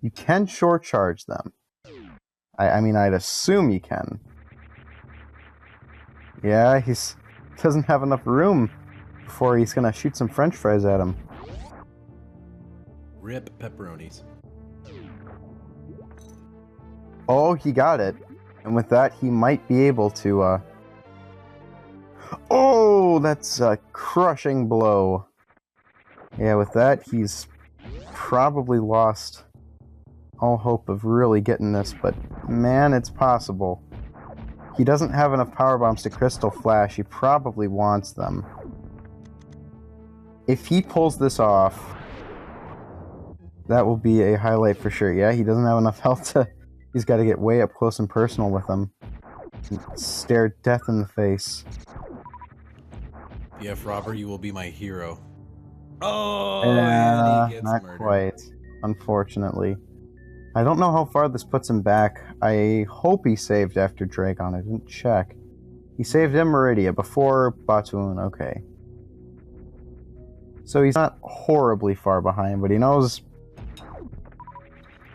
S1: You can short charge them. I mean, I'd assume you can. Yeah, he's doesn't have enough room before he's gonna shoot some French fries at him.
S2: Rip pepperonis.
S1: Oh, he got it, and with that, he might be able to. Oh, that's a crushing blow. Yeah, with that, he's probably lost all hope of really getting this, but man, it's possible. He doesn't have enough power bombs to Crystal Flash. He probably wants them. If he pulls this off, that will be a highlight for sure. Yeah, he doesn't have enough health to... He's got to get way up close and personal with him. Stare death in the face.
S2: BF Robber, you will be my hero. Oh,
S1: yeah,
S2: and he gets
S1: not
S2: murdered.
S1: quite, unfortunately. I don't know how far this puts him back. I hope he saved after Dragon. I didn't check. He saved in Meridia before Batoon. Okay. So he's not horribly far behind, but he knows...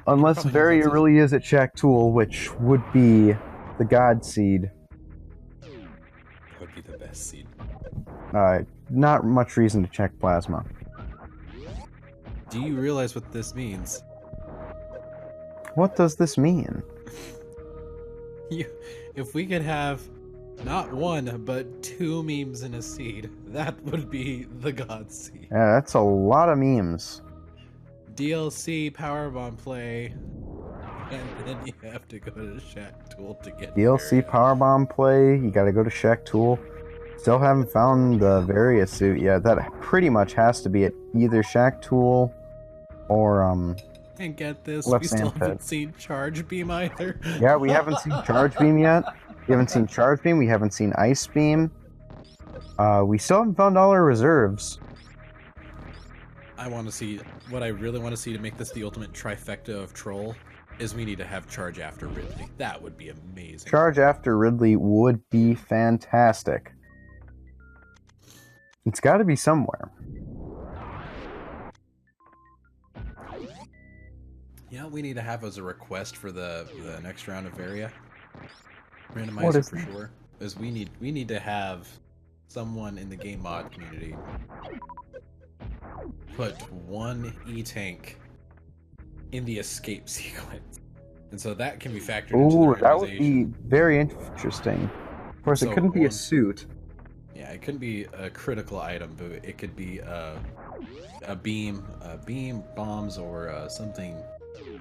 S1: Unless Varia really is at Shack Tool, which would be the God Seed.
S2: That would be the best seed.
S1: Not much reason to check Plasma.
S2: Do you realize what this means?
S1: What does this mean?
S2: If we could have not one, but 2 memes in a seed, that would be the God Seed.
S1: Yeah, that's a lot of memes.
S2: DLC Powerbomb play, and then you have to go to Shack Tool to get
S1: DLC Powerbomb play, you gotta go to Shack Tool. Still haven't found the Varia suit yet. That pretty much has to be at either Shack Tool or,
S2: And get this,
S1: Left
S2: we still
S1: Sandpit.
S2: haven't seen Charge Beam either.
S1: Yeah, we haven't seen Charge Beam yet. We haven't seen Charge Beam, we haven't seen Ice Beam. We still haven't found all our reserves.
S2: I want to see, what I really want to see to make this the ultimate trifecta of troll is we need to have Charge after Ridley. That would be amazing.
S1: Charge after Ridley would be fantastic. It's got to be somewhere.
S2: You know what we need to have as a request for the next round of Varia?
S1: What
S2: Randomizer
S1: is
S2: for
S1: that?
S2: sure. Is we need to have someone in the game mod community put one E-Tank in the escape sequence. And so that can be factored into the
S1: Ooh,
S2: randomization.
S1: that would be very interesting. Of course,
S2: So
S1: it couldn't be a
S2: one-
S1: suit.
S2: Yeah, it couldn't be a critical item, but it could be a beam, bombs, or something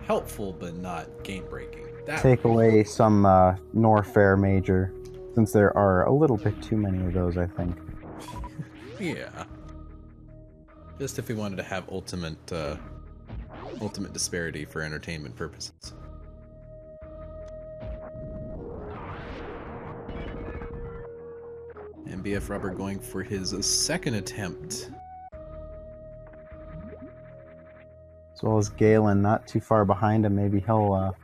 S2: helpful but not game-breaking.
S1: Take away some Norfair major, since there are a little bit too many of those, I think.
S2: Yeah. Just if we wanted to have ultimate disparity for entertainment purposes. MBF Rubber going for his second attempt.
S1: As well as Galen, not too far behind him. Maybe he'll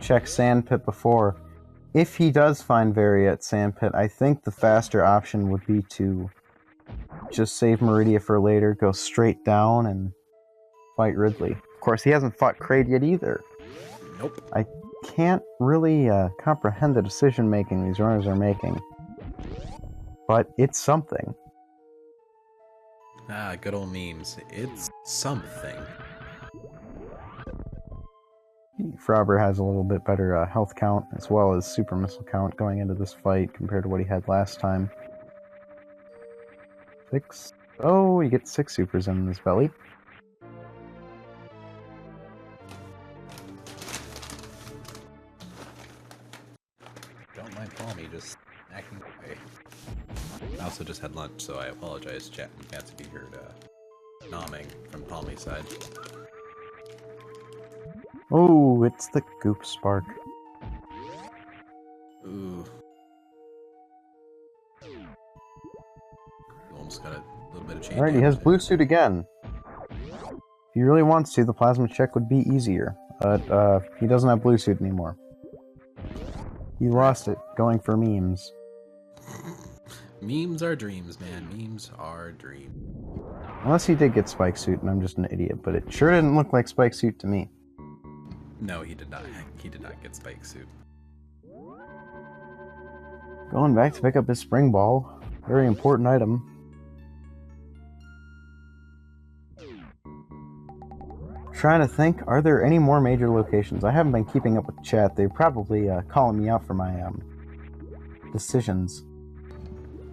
S1: check Sandpit before. If he does find Varia at Sandpit, I think the faster option would be to just save Meridia for later, go straight down, and fight Ridley. Of course, he hasn't fought Kraid yet either.
S2: Nope.
S1: I can't really comprehend the decision-making these runners are making. but it's something.
S2: Ah, good old memes. It's something.
S1: Frobber has a little bit better health count as well as super missile count going into this fight compared to what he had last time. 6. Oh, you get 6 supers in his belly.
S2: Don't mind Palmy just acting away. I also just had lunch, so I apologize, chat and cats, if you heard nomming from Palmy's side.
S1: Oh, it's the Goop Spark.
S2: Ooh. Almost got a little bit of change.
S1: Alright, he has blue suit again. If he really wants to, the plasma check would be easier. But he doesn't have blue suit anymore. He lost it going for memes.
S2: Memes are dreams, man. Memes are dreams.
S1: Unless he did get Spike Suit and I'm just an idiot, but it sure didn't look like Spike Suit to me.
S2: No, he did not. He did not get Spike Suit.
S1: Going back to pick up his Spring Ball. Very important item. Trying to think, are there any more major locations? I haven't been keeping up with chat. They're probably calling me out for my decisions.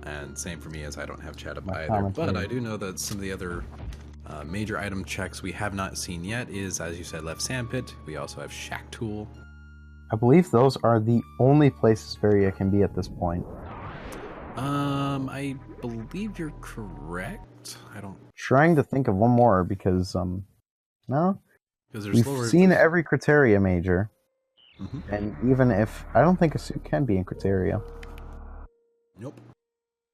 S2: And same for me, as I don't have chat up
S1: My
S2: either.
S1: commentary.
S2: But I do know that some of the other major item checks we have not seen yet is, as you said, Left Sandpit. We also have Shack Tool.
S1: I believe those are the only places Varia can be at this point.
S2: I believe you're correct. I don't...
S1: Trying to think of one more because, no?
S2: Because
S1: We've seen every Criteria major.
S2: Mhm.
S1: And even if... I don't think a suit can be in Criteria.
S2: Nope.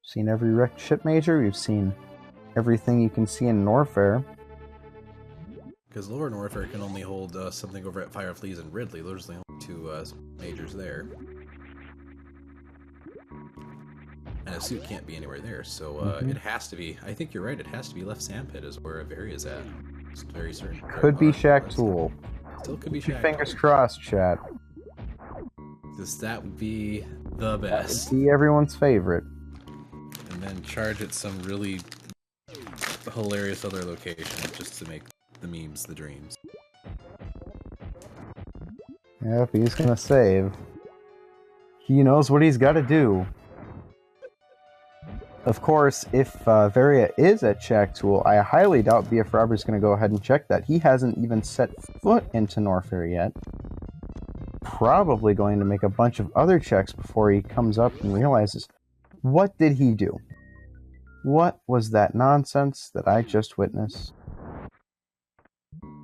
S1: Seen every wrecked ship major. We've seen everything you can see in Norfair.
S2: Because Lower Norfair can only hold something over at Fireflies and Ridley. Those are the only two majors there. And a suit can't be anywhere there, so it has to be... I think you're right, it has to be Left Sandpit is where Varia is at. It's very certain.
S1: Could be Shack Tool.
S2: Still could be Shack
S1: Fingers
S2: Tool.
S1: crossed, chat.
S2: Because that would be the best.
S1: That would be everyone's favorite.
S2: And then charge at some really hilarious other location just to make the memes the dreams.
S1: Yep, he's gonna save. He knows what he's got to do. Of course, if Varia is at Shack Tool, I highly doubt BF Robert's going to go ahead and check that. He hasn't even set foot into Norfair yet. Probably going to make a bunch of other checks before he comes up and realizes, what did he do? What was that nonsense that I just witnessed?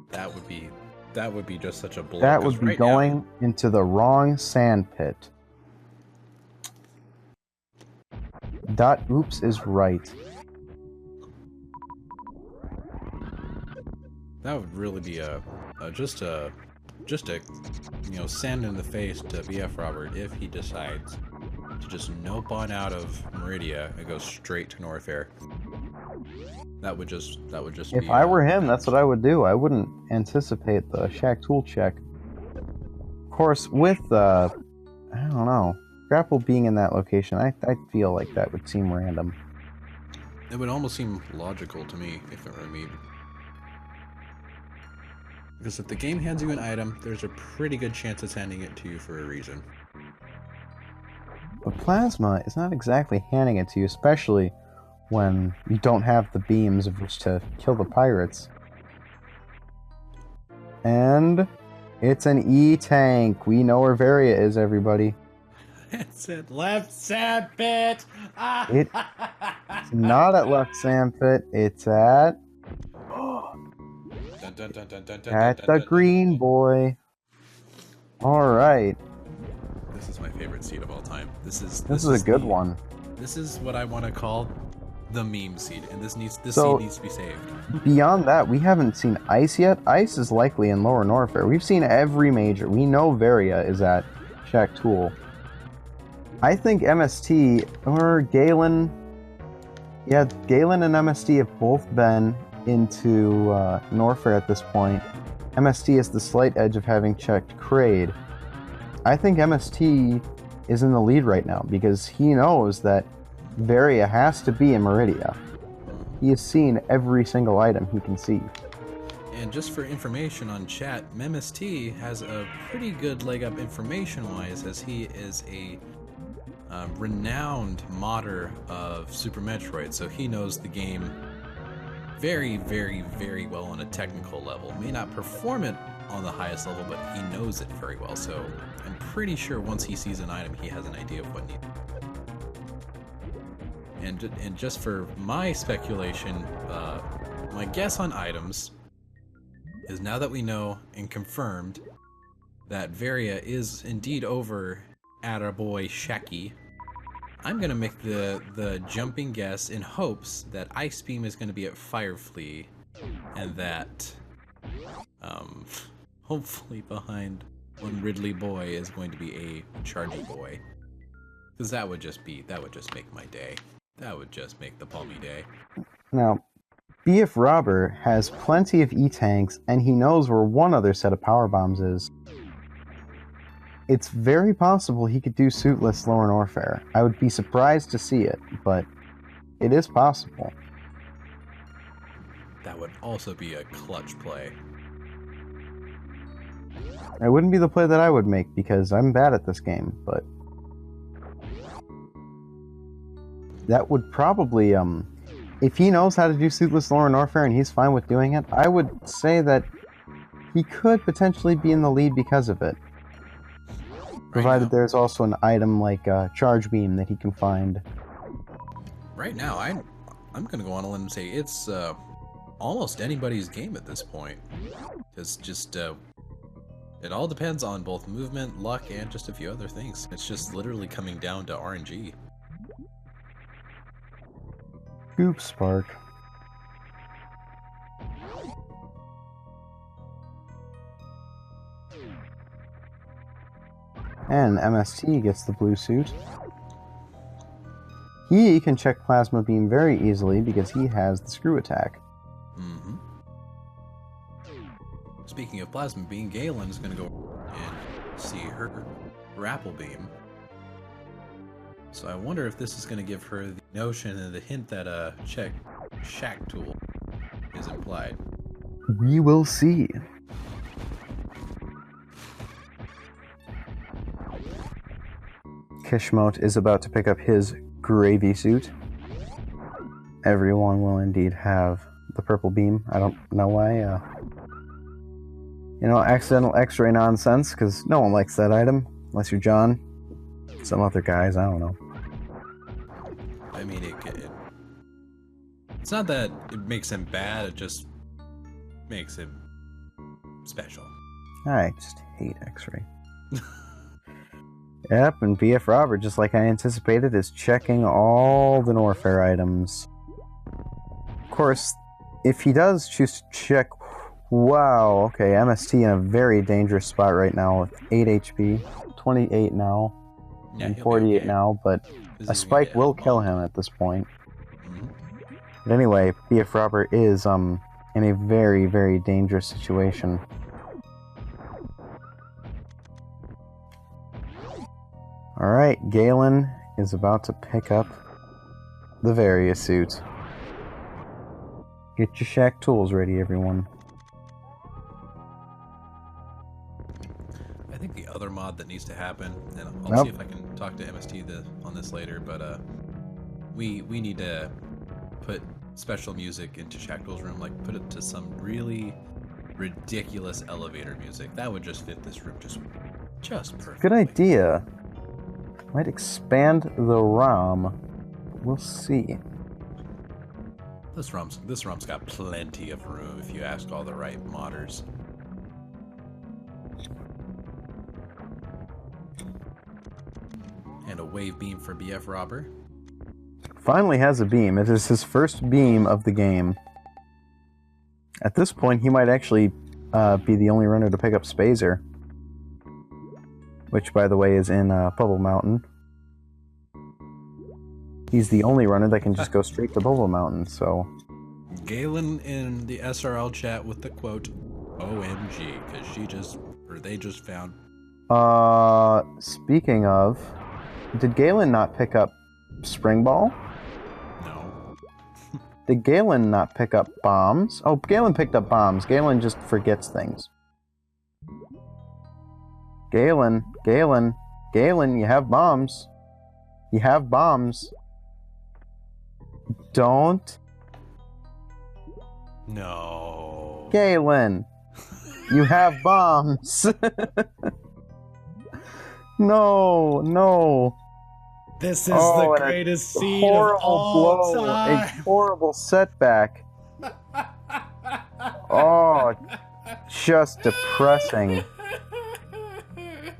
S2: That would be just such a blow.
S1: That would be
S2: right
S1: going
S2: now,
S1: into the wrong sandpit. Oops is right.
S2: that would really be just a sand in the face to BF Robert if he decides to just nope on out of Meridia and go straight to Norfair. That would just
S1: If
S2: be,
S1: I were him, that's what I would do. I wouldn't anticipate the Shack Tool check. Of course, with, I don't know, Grapple being in that location, I feel like that would seem random.
S2: It would almost seem logical to me if it were me. Because if the game hands you an item, there's a pretty good chance it's handing it to you for a reason.
S1: But Plasma is not exactly handing it to you, especially when you don't have the beams of which to kill the pirates. And it's an E-tank. We know where Varia is, everybody.
S2: It's at Left Sandpit!
S1: It's not at Left Sandpit. It's at... at the Green Boy. Alright.
S2: This is my favorite seed of all time. This is
S1: a good one.
S2: This is what I want to call the meme seed, and this seed needs to be saved.
S1: Beyond that, we haven't seen Ice yet. Ice is likely in Lower Norfair. We've seen every major. We know Varia is at Shack Tool. I think MST or Galen... Yeah, Galen and MST have both been into Norfair at this point. MST is the slight edge of having checked Kraid. I think MST is in the lead right now because he knows that Varia has to be in Meridia. He has seen every single item he can see.
S2: And just for information on chat, MemST has a pretty good leg up information-wise, as he is a renowned modder of Super Metroid, so he knows the game very, very, very well on a technical level. May not perform it on the highest level, but he knows it very well, so I'm pretty sure once he sees an item, he has an idea of what needs. And just for my speculation, my guess on items is, now that we know and confirmed that Varia is indeed over at our boy Shaky, I'm gonna make the jumping guess in hopes that Ice Beam is gonna be at Fireflea, and that hopefully behind one Ridley boy is going to be a Chargy boy, because that would just make my day. That would just make the palmy day.
S1: Now, BF Robber has plenty of E-Tanks, and he knows where one other set of power bombs is. It's very possible he could do suitless lower Norfair. I would be surprised to see it, but it is possible.
S2: That would also be a clutch play.
S1: It wouldn't be the play that I would make, because I'm bad at this game, but that would probably, if he knows how to do suitless lower Norfair and he's fine with doing it, I would say that he could potentially be in the lead because of it. Provided there's also an item like Charge Beam that he can find.
S2: Right now, I'm gonna go on a limb and say it's almost anybody's game at this point. It's just it all depends on both movement, luck, and just a few other things. It's just literally coming down to RNG.
S1: Goop Spark. And MST gets the blue suit. He can check Plasma Beam very easily because he has the screw attack.
S2: Mm-hmm. Speaking of Plasma Beam, Galen is going to go and see her Grapple Beam. So I wonder if this is going to give her the notion and the hint that a Shack tool is implied.
S1: We will see. Kishmote is about to pick up his gravy suit. Everyone will indeed have the purple beam. I don't know why. Accidental X-ray nonsense, because no one likes that item. Unless you're John. Some other guys, I don't know.
S2: I mean, it's not that it makes him bad, it just makes him special.
S1: I just hate X-ray. Yep, and BF Robert, just like I anticipated, is checking all the Norfair items. Of course, if he does choose to check... Wow, okay, MST in a very dangerous spot right now with 8 HP, 28 now, and 48 now, but a spike will kill him at this point. But anyway, BF Robert is in a very, very dangerous situation. Alright, Galen is about to pick up the Varia suit. Get your Shack tools ready, everyone.
S2: I think the other mod that needs to happen, and I'll see if I can talk to MST on this later, but we need to put special music into Shackle's room, like put it to some really ridiculous elevator music. That would just fit this room just perfectly.
S1: Good idea. Might expand the ROM. We'll see.
S2: This ROM's got plenty of room if you ask all the right modders. And a wave beam for BF Robber.
S1: Finally has a beam. It is his first beam of the game. At this point, he might actually be the only runner to pick up Spazer. Which, by the way, is in Bubble Mountain. He's the only runner that can just go straight to Bubble Mountain, so...
S2: Galen in the SRL chat with the quote, OMG, because they just found...
S1: Speaking of, did Galen not pick up Spring Ball? Did Galen not pick up bombs? Oh, Galen picked up bombs. Galen just forgets things. Galen, you have bombs. You have bombs. Don't.
S2: No.
S1: Galen, you have bombs. No.
S3: This is the greatest scene of all time.
S1: A horrible setback. Oh, just depressing.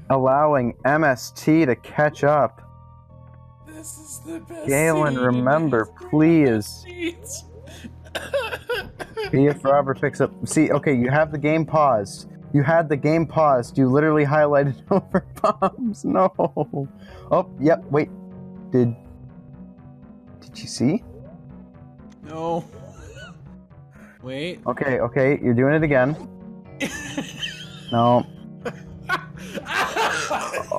S1: Allowing MST to catch up.
S3: This is the best
S1: Galen,
S3: scene
S1: remember, please. If Robert picks up... See, okay, you have the game paused. You had the game paused. You literally highlighted over bombs. No. Oh, yep, wait. Did you see?
S2: No. Wait.
S1: Okay, you're doing it again. No.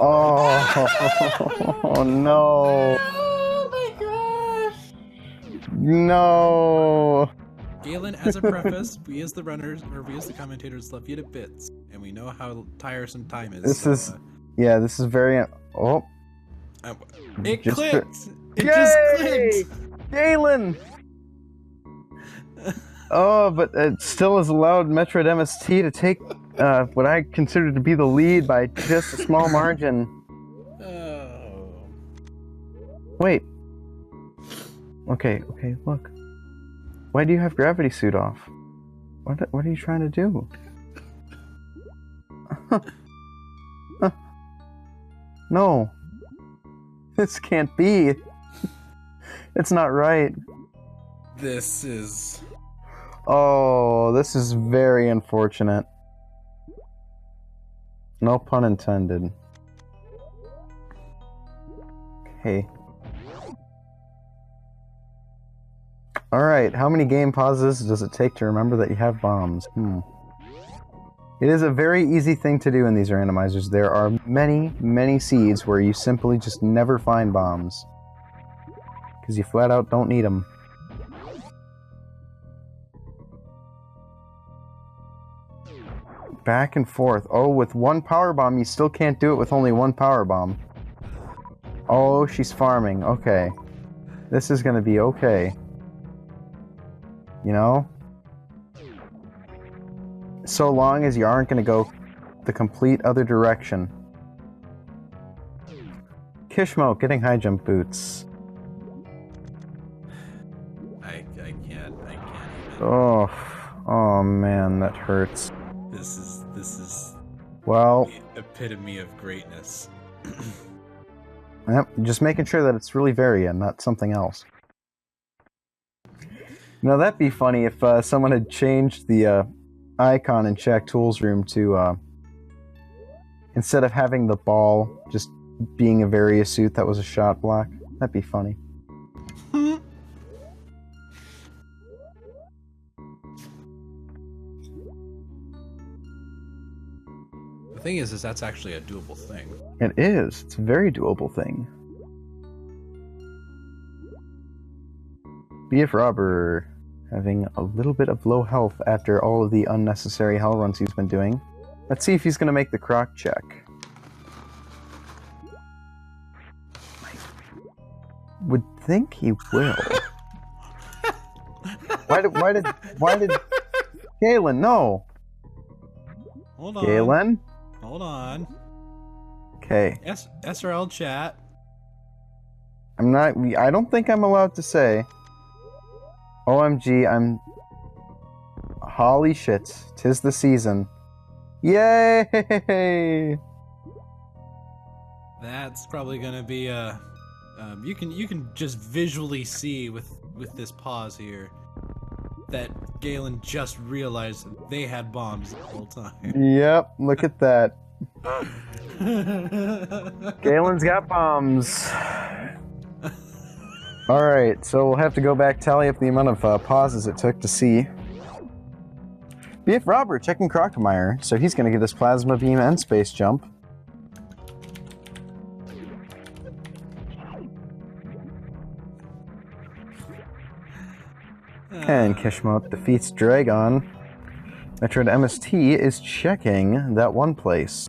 S1: Oh no.
S3: Oh my gosh.
S1: No.
S2: Galen, as a preface, we as the runners, or we as the commentators, love you to bits, and we know how tiresome time is.
S1: This is very... Oh.
S2: It
S1: Just
S2: clicked! It
S1: Yay!
S2: just clicked!
S1: Galen! Oh, but it still has allowed Metroid MST to take what I consider to be the lead by just a small margin.
S2: Oh.
S1: Wait. Okay, look. Why do you have gravity suit off? What are you trying to do? No. This can't be. It's not right.
S2: This is...
S1: Oh, this is very unfortunate. No pun intended. Okay. Alright, how many game pauses does it take to remember that you have bombs? It is a very easy thing to do in these randomizers. There are many seeds where you simply just never find bombs. Because you flat out don't need them. Back and forth. Oh, with one power bomb, you still can't do it with only one power bomb. Oh, she's farming. Okay. This is gonna be okay. You know? So long as you aren't gonna go the complete other direction. Kishmo getting high jump boots.
S2: I can't even.
S1: Oh man, that hurts.
S2: This is
S1: Well,
S2: the epitome of greatness.
S1: yep, just making sure that it's really Varian, not something else. Now that'd be funny if someone had changed the icon in Shaq Tool's room to instead of having the ball just being a Varia suit that was a shot block. That'd be funny.
S2: The thing is that's actually a doable thing.
S1: It is. It's a very doable thing. BF Robber having a little bit of low health after all of the unnecessary hell runs he's been doing. Let's see if he's going to make the croc check. Would think he will. Why did Galen, no.
S2: Hold on.
S1: Galen?
S2: Hold on.
S1: Okay.
S2: SRL chat.
S1: I don't think I'm allowed to say. OMG, holy shit, 'tis the season. Yay!
S2: That's probably gonna be you can just visually see with this pause here that Galen just realized that they had bombs the whole time.
S1: Yep, look at that. Galen's got bombs. Alright, so we'll have to go back, tally up the amount of pauses it took to see. BF Robert checking Crocomire, so he's going to get his Plasma Beam and Space Jump. And Kishmote defeats Dragon. Metroid MST is checking that one place.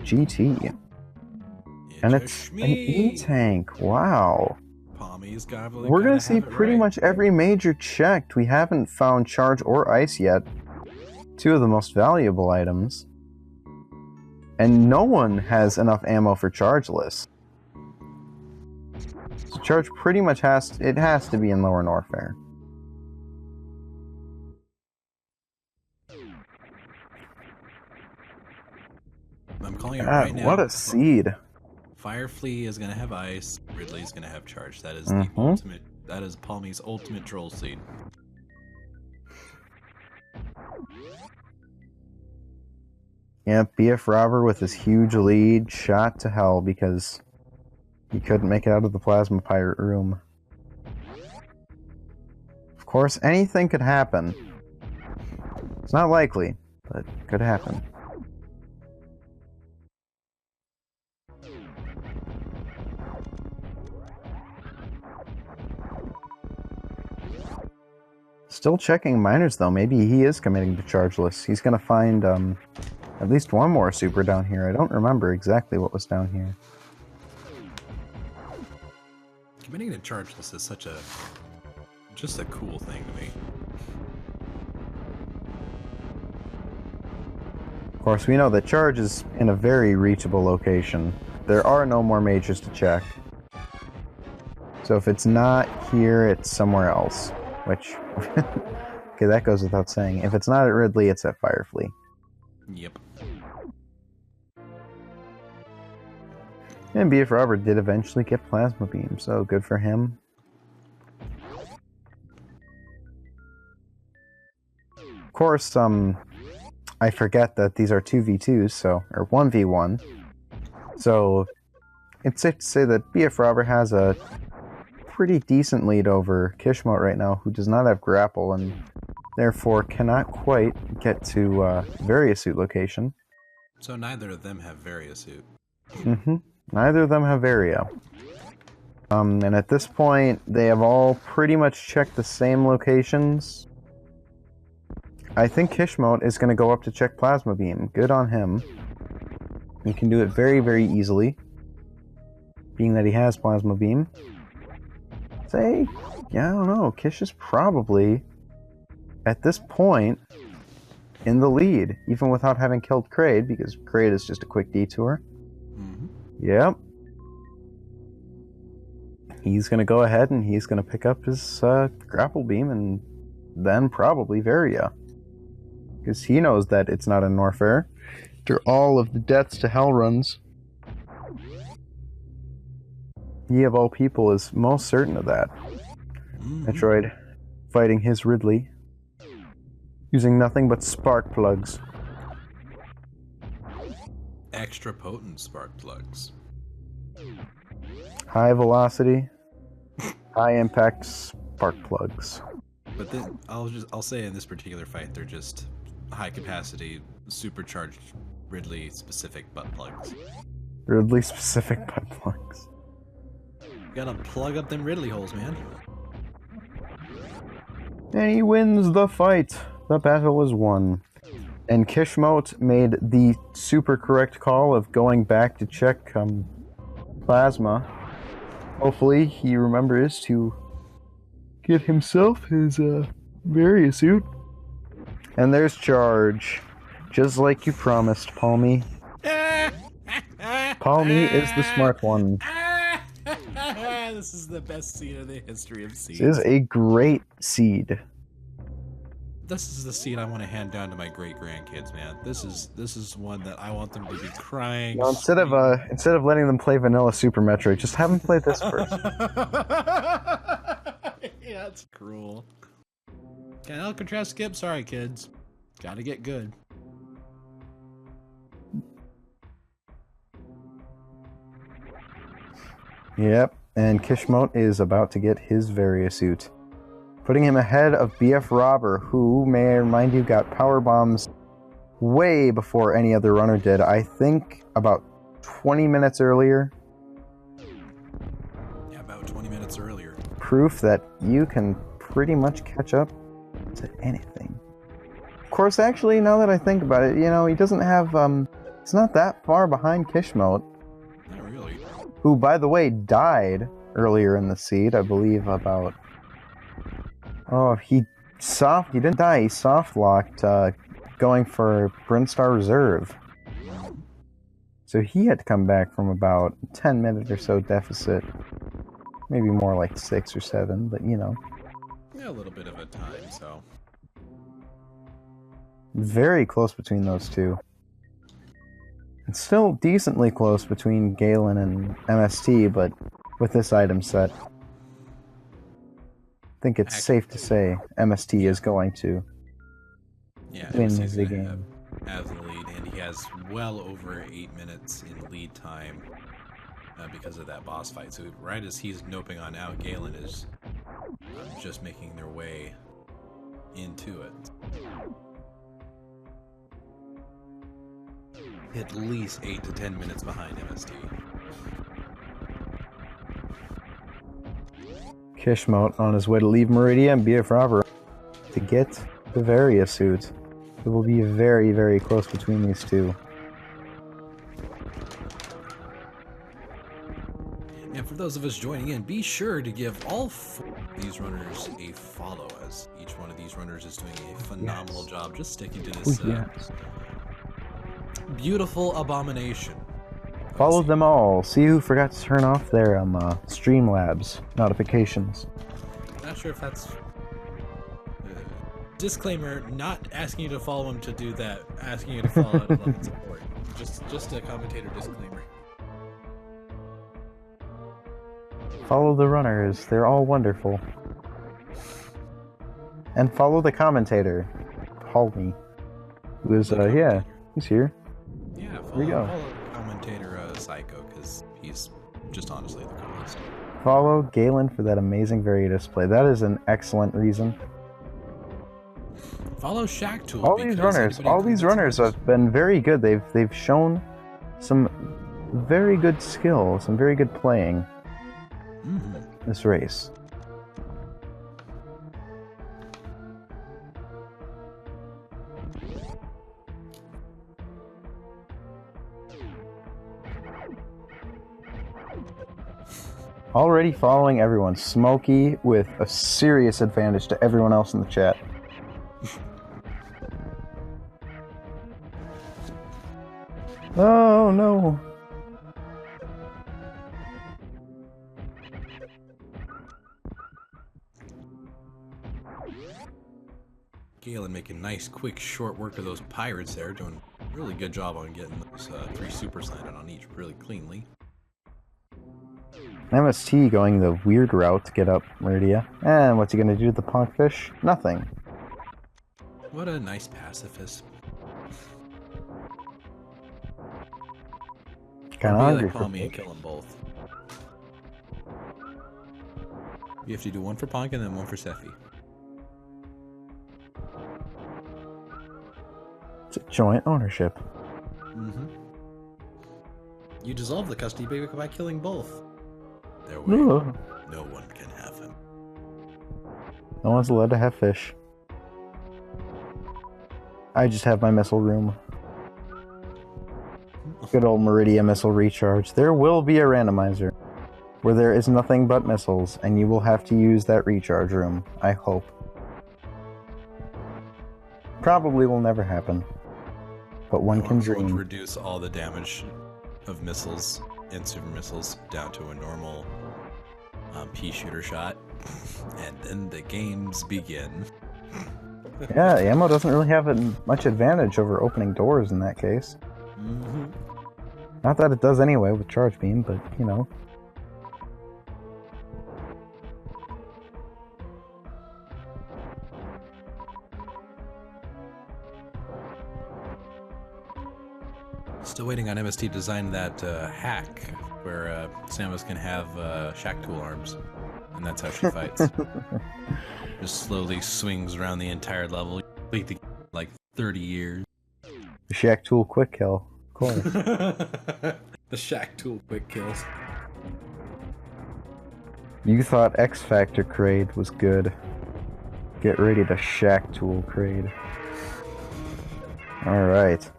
S1: GT. And it's an E-Tank. Wow. We're going to see pretty much every major checked. We haven't found Charge or Ice yet. Two of the most valuable items. And no one has enough ammo for Chargeless. So Charge pretty much has to be in Lower Norfair.
S2: I'm calling it right now.
S1: What a seed.
S2: Fireflea is going to have Ice. Ridley's going to have Charge. That is the ultimate. That is Palmy's ultimate troll seed.
S1: Yeah, BF Robber with his huge lead shot to hell because he couldn't make it out of the Plasma Pirate room. Of course, anything could happen. It's not likely, but it could happen. Still checking miners though. Maybe he is committing to Chargeless. He's gonna find at least one more super down here. I don't remember exactly what was down here.
S2: Committing to Chargeless is such a just a cool thing to me.
S1: Of course, we know that Charge is in a very reachable location. There are no more majors to check. So if it's not here, it's somewhere else. Which, okay, that goes without saying. If it's not at Ridley, it's at Fireflea.
S2: Yep.
S1: And BF Robert did eventually get Plasma Beam, so good for him. Of course, I forget that these are 2v2s, so, or 1v1. So, it's safe to say that BF Robert has a pretty decent lead over Kishmote right now, who does not have grapple and therefore cannot quite get to Variasuit location.
S2: So neither of them have Variasuit.
S1: Neither of them have Varia. And at this point, they have all pretty much checked the same locations. I think Kishmote is going to go up to check Plasma Beam. Good on him. He can do it very, very easily, being that he has Plasma Beam. Say, yeah, I don't know. Kish is probably, at this point, in the lead, even without having killed Kraid, because Kraid is just a quick detour. Yep. He's going to go ahead and he's going to pick up his grapple beam and then probably Varia. Because he knows that it's not in Norfair. After all of the deaths to hell runs, he of all people is most certain of that. Metroid fighting his Ridley, using nothing but spark plugs.
S2: Extra potent spark plugs.
S1: High velocity, high impact spark plugs.
S2: But then I'll say in this particular fight they're just high capacity supercharged Ridley specific butt plugs.
S1: Ridley specific butt plugs.
S2: Gotta plug up them Ridley holes, man.
S1: And he wins the fight. The battle is won. And Kishmote made the super correct call of going back to check Plasma. Hopefully he remembers to get himself his Variasuit. And there's Charge. Just like you promised, Palmy. Palmy is the smart one.
S2: This is the best seed in the history of seeds.
S1: This is a great seed.
S2: This is the seed I want to hand down to my great grandkids, man. This is one that I want them to be crying.
S1: Well, instead of letting them play vanilla Super Metroid, just have them play this first.
S2: Yeah, it's cruel. Can Alcatraz skip? Sorry, kids. Gotta get good.
S1: Yep, and Kishmote is about to get his Variasuit, putting him ahead of BF Robber, who, may I remind you, got power bombs way before any other runner did. I think about 20 minutes earlier.
S2: Yeah, about 20 minutes earlier.
S1: Proof that you can pretty much catch up to anything. Of course, actually, now that I think about it, you know, he doesn't have, it's not that far behind Kishmote.
S2: Not really.
S1: Who, by the way, died earlier in the seed, I believe about... Oh, he didn't die, he soft-locked, going for Brinstar Reserve. So he had to come back from about 10-minute or so deficit. Maybe more like 6 or 7, but you know.
S2: Yeah, a little bit of a time, so...
S1: Very close between those two. It's still decently close between Galen and MST, but with this item set, I think it's safe to say MST is going to win the game.
S2: Have the lead, and he has well over 8 minutes in lead time because of that boss fight. So right as he's noping on out, Galen is just making their way into it. At least 8 to 10 minutes behind MST.
S1: Kishmote on his way to leave Meridia and BF Robber to get the Varia suit. It will be very, very close between these two.
S2: And for those of us joining in, be sure to give all 4 of these runners a follow, as each one of these runners is doing a phenomenal job just sticking to this beautiful abomination.
S1: Follow them all. See who forgot to turn off their Streamlabs notifications.
S2: Not sure if that's... disclaimer, not asking you to follow him to do that, asking you to follow out of love and support. Just a commentator disclaimer.
S1: Follow the runners, they're all wonderful. And follow the commentator, Holly, who is, yeah, he's here.
S2: Yeah,
S1: follow
S2: commentator Psycho, because he's just honestly the coolest.
S1: Follow Galen for that amazing Varia display. That is an excellent reason.
S2: Follow Shacktool.
S1: All these runners have been very good. They've shown some very good skill, some very good playing this race. Already following everyone. Smokey with a serious advantage to everyone else in the chat. Oh no!
S2: Galen making nice, quick, short work of those pirates there, doing a really good job on getting those 3 supers landed on each really cleanly.
S1: MST going the weird route to get up Meridia. And what's he gonna do to the Punkfish? Nothing.
S2: What a nice pacifist.
S1: Kinda hungry
S2: call me and kill them both. You have to do one for Punk and then one for Sephi.
S1: It's a joint ownership.
S2: You dissolve the custody by killing both. Their way. No one can have him.
S1: No one's allowed to have fish. I just have my missile room. Good old Meridia missile recharge. There will be a randomizer where there is nothing but missiles, and you will have to use that recharge room, I hope. Probably will never happen, but one can dream.
S2: To reduce all the damage of missiles and super missiles down to a normal pea shooter shot, and then the games begin.
S1: Yeah, ammo doesn't really have much advantage over opening doors in that case. Not that it does anyway with charge beam, but you know.
S2: Still waiting on MST to design that hack where Samus can have Shacktool arms, and that's how she fights. Just slowly swings around the entire level, like 30 years.
S1: The Shacktool quick kill, of course.
S2: The Shacktool quick kills.
S1: You thought X Factor Kraid was good. get ready to shack tool Kraid. Alright.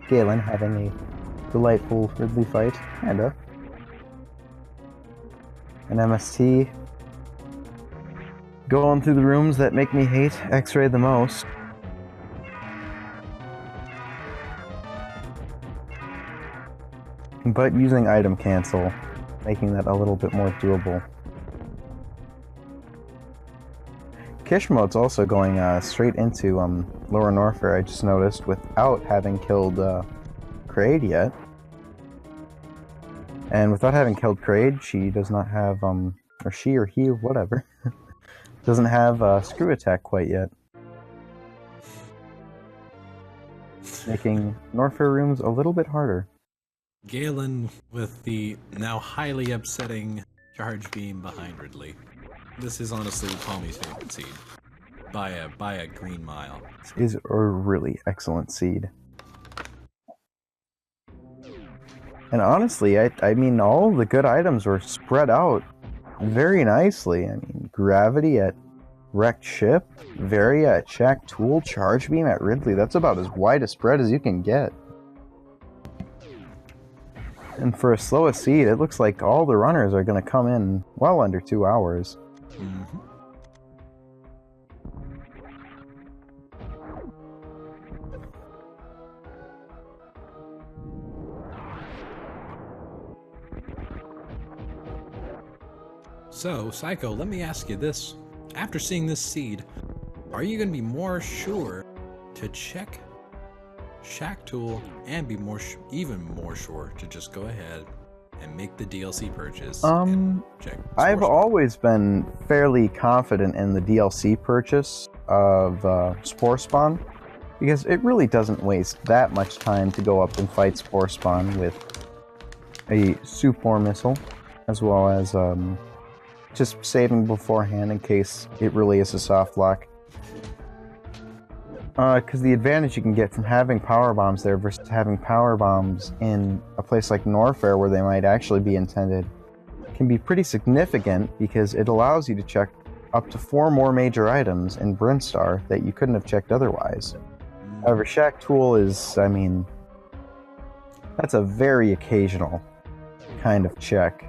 S1: Galen having a delightful Ridley fight, kinda. An MST going through the rooms that make me hate X-Ray the most. But using item cancel, making that a little bit more doable. Kishmote's also going straight into lower Norfair, I just noticed, without having killed Kraid yet. And without having killed Kraid, she does not have, or she or he or whatever, doesn't have screw attack quite yet. Making Norfair rooms a little bit harder.
S2: Galen with the now highly upsetting charge beam behind Ridley. This is honestly Palmy's favorite seed. By a green mile.
S1: This is a really excellent seed. And honestly, I mean, all the good items were spread out very nicely. I mean, Gravity at Wrecked Ship, Varia at Shack Tool, Charge Beam at Ridley. That's about as wide a spread as you can get. And for a slowest seed, it looks like all the runners are going to come in well under 2 hours.
S2: Mm-hmm. So, Psycho, let me ask you this. After seeing this seed, are you going to be more sure to check Shack Tool and be even more sure to just go ahead and make the DLC purchase and check
S1: I've always been fairly confident in the DLC purchase of Spore Spawn, because it really doesn't waste that much time to go up and fight Spore Spawn with a Spore missile, as well as just saving beforehand in case it really is a soft lock. Because the advantage you can get from having power bombs there versus having power bombs in a place like Norfair where they might actually be intended can be pretty significant, because it allows you to check up to 4 more major items in Brinstar that you couldn't have checked otherwise. However, Shack Tool is, I mean, that's a very occasional kind of check.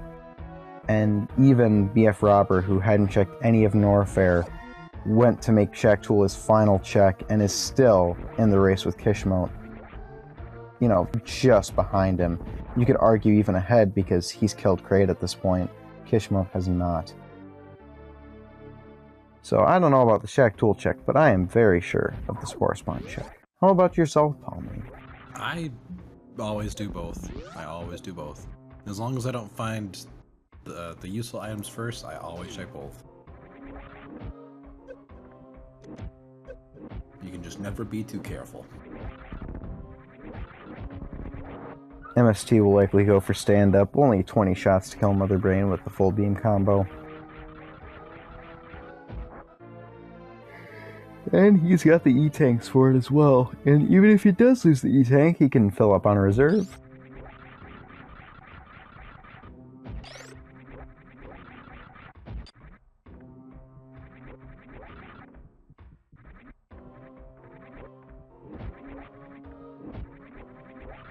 S1: And even BF Robber, who hadn't checked any of Norfair, went to make Shack Tool his final check and is still in the race with Kishmote. You know, just behind him. You could argue even ahead because he's killed Kraid at this point. Kishmote has not. So I don't know about the Shack Tool check, but I am very sure of the Spore Spawn check. How about yourself, Palmy?
S2: I always do both. I always do both. As long as I don't find the useful items first, I always check both. You can just never be too careful.
S1: MST will likely go for stand-up. Only 20 shots to kill Mother Brain with the full beam combo. And he's got the E-tanks for it as well. And even if he does lose the E-tank, he can fill up on reserve.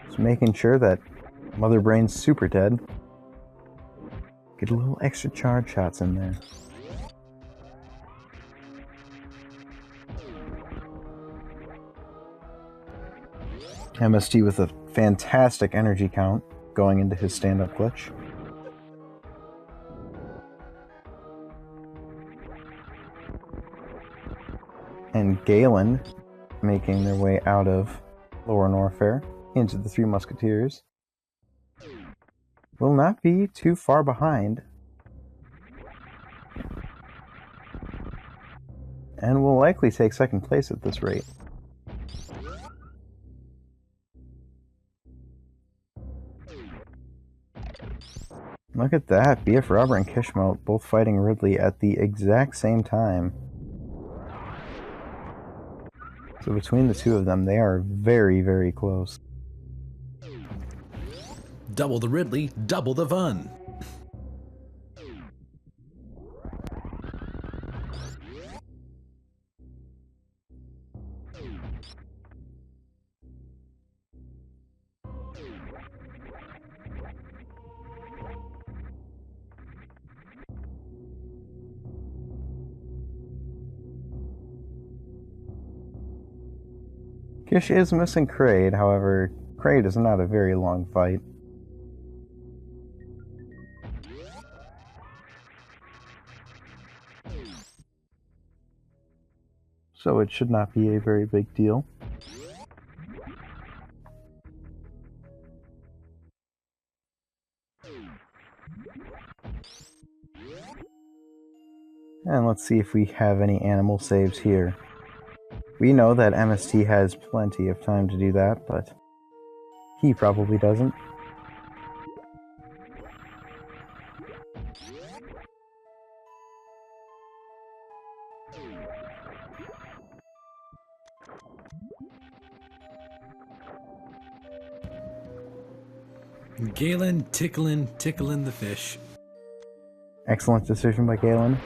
S1: Just making sure that Mother Brain's super dead. Get a little extra charge shots in there. MST with a fantastic energy count going into his stand-up glitch. And Galen making their way out of Lower Norfair into the Three Musketeers. Will not be too far behind. And will likely take second place at this rate. Look at that, BF Robber and Kishmote both fighting Ridley at the exact same time. So between the two of them, they are very, very close.
S2: Double the Ridley, double the fun!
S1: Kish is missing Kraid, however, Kraid is not a very long fight. So it should not be a very big deal. And let's see if we have any animal saves here. We know that MST has plenty of time to do that, but he probably doesn't.
S2: Galen tickling the fish.
S1: Excellent decision by Galen.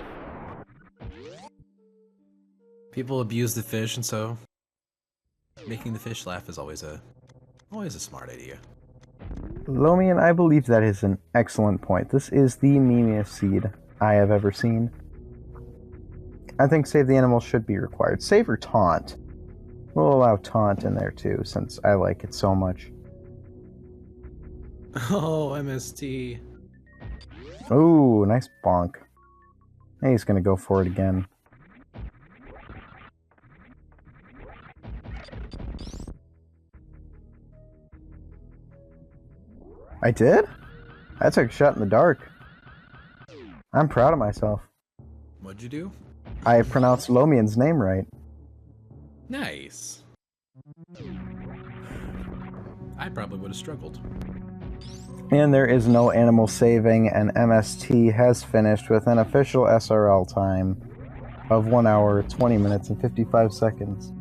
S2: People abuse the fish, and so making the fish laugh is always a smart idea.
S1: Lomian, I believe that is an excellent point. This is the memeiest seed I have ever seen. I think Save the Animal should be required. Save or Taunt. We'll allow Taunt in there too, since I like it so much.
S2: Oh, MST.
S1: Ooh, nice bonk. Hey, he's gonna go for it again. I did? I took a shot in the dark. I'm proud of myself.
S2: What'd you do?
S1: I pronounced Lomian's name right.
S2: Nice. I probably would have struggled.
S1: And there is no animal saving, and MST has finished with an official SRL time of 1 hour, 20 minutes, and 55 seconds.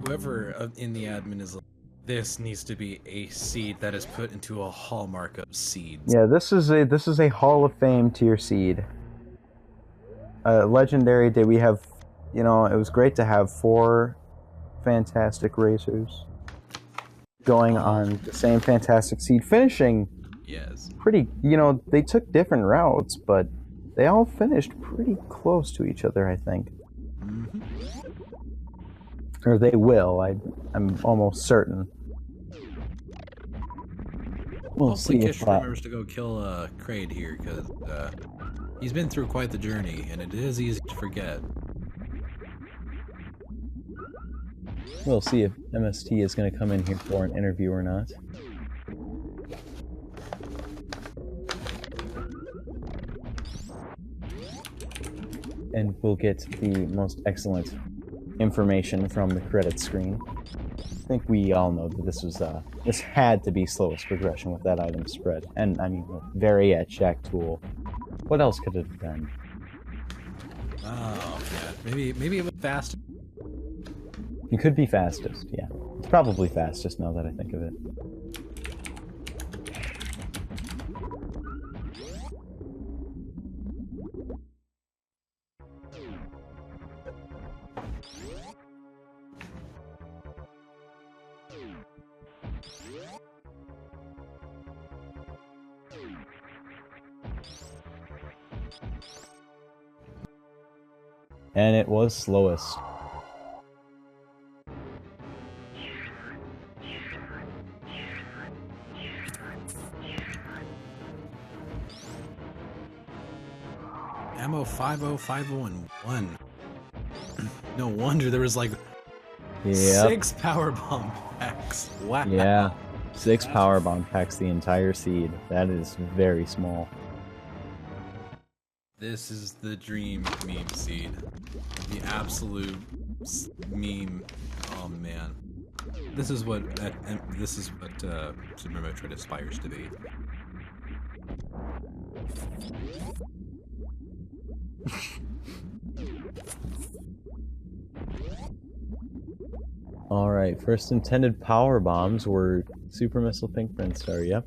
S2: Whoever in the admin is like, this needs to be a seed that is put into a hallmark of seeds.
S1: Yeah, this is a Hall of Fame tier seed. Legendary day. We have, you know, it was great to have 4 fantastic racers going on the same fantastic seed, finishing.
S2: Yes.
S1: Pretty, you know, they took different routes, but they all finished pretty close to each other, I think.
S2: Mm-hmm.
S1: Or they will, I'm almost certain. We'll see
S2: Hopefully
S1: if
S2: Kish remembers to go kill Kraid here, because he's been through quite the journey, and it is easy to forget.
S1: We'll see if MST is going to come in here for an interview or not. And we'll get the most excellent information from the credit screen. I think we all know that this was this had to be slowest progression with that item spread, and I mean with Variet Shack Tool. What else could it have been?
S2: Oh yeah, maybe it was fast.
S1: It could be fastest, yeah. It's probably fastest now that I think of it. And it was slowest.
S2: Ammo 50501. No wonder there was like 6 power bomb packs. Wow.
S1: Yeah. 6 power bomb packs the entire seed. That is very small.
S2: This is the dream meme seed. The absolute meme. Oh man. This is what Super Metroid aspires to be.
S1: Alright, first intended power bombs were Super Missile Pink Prince Star, yep.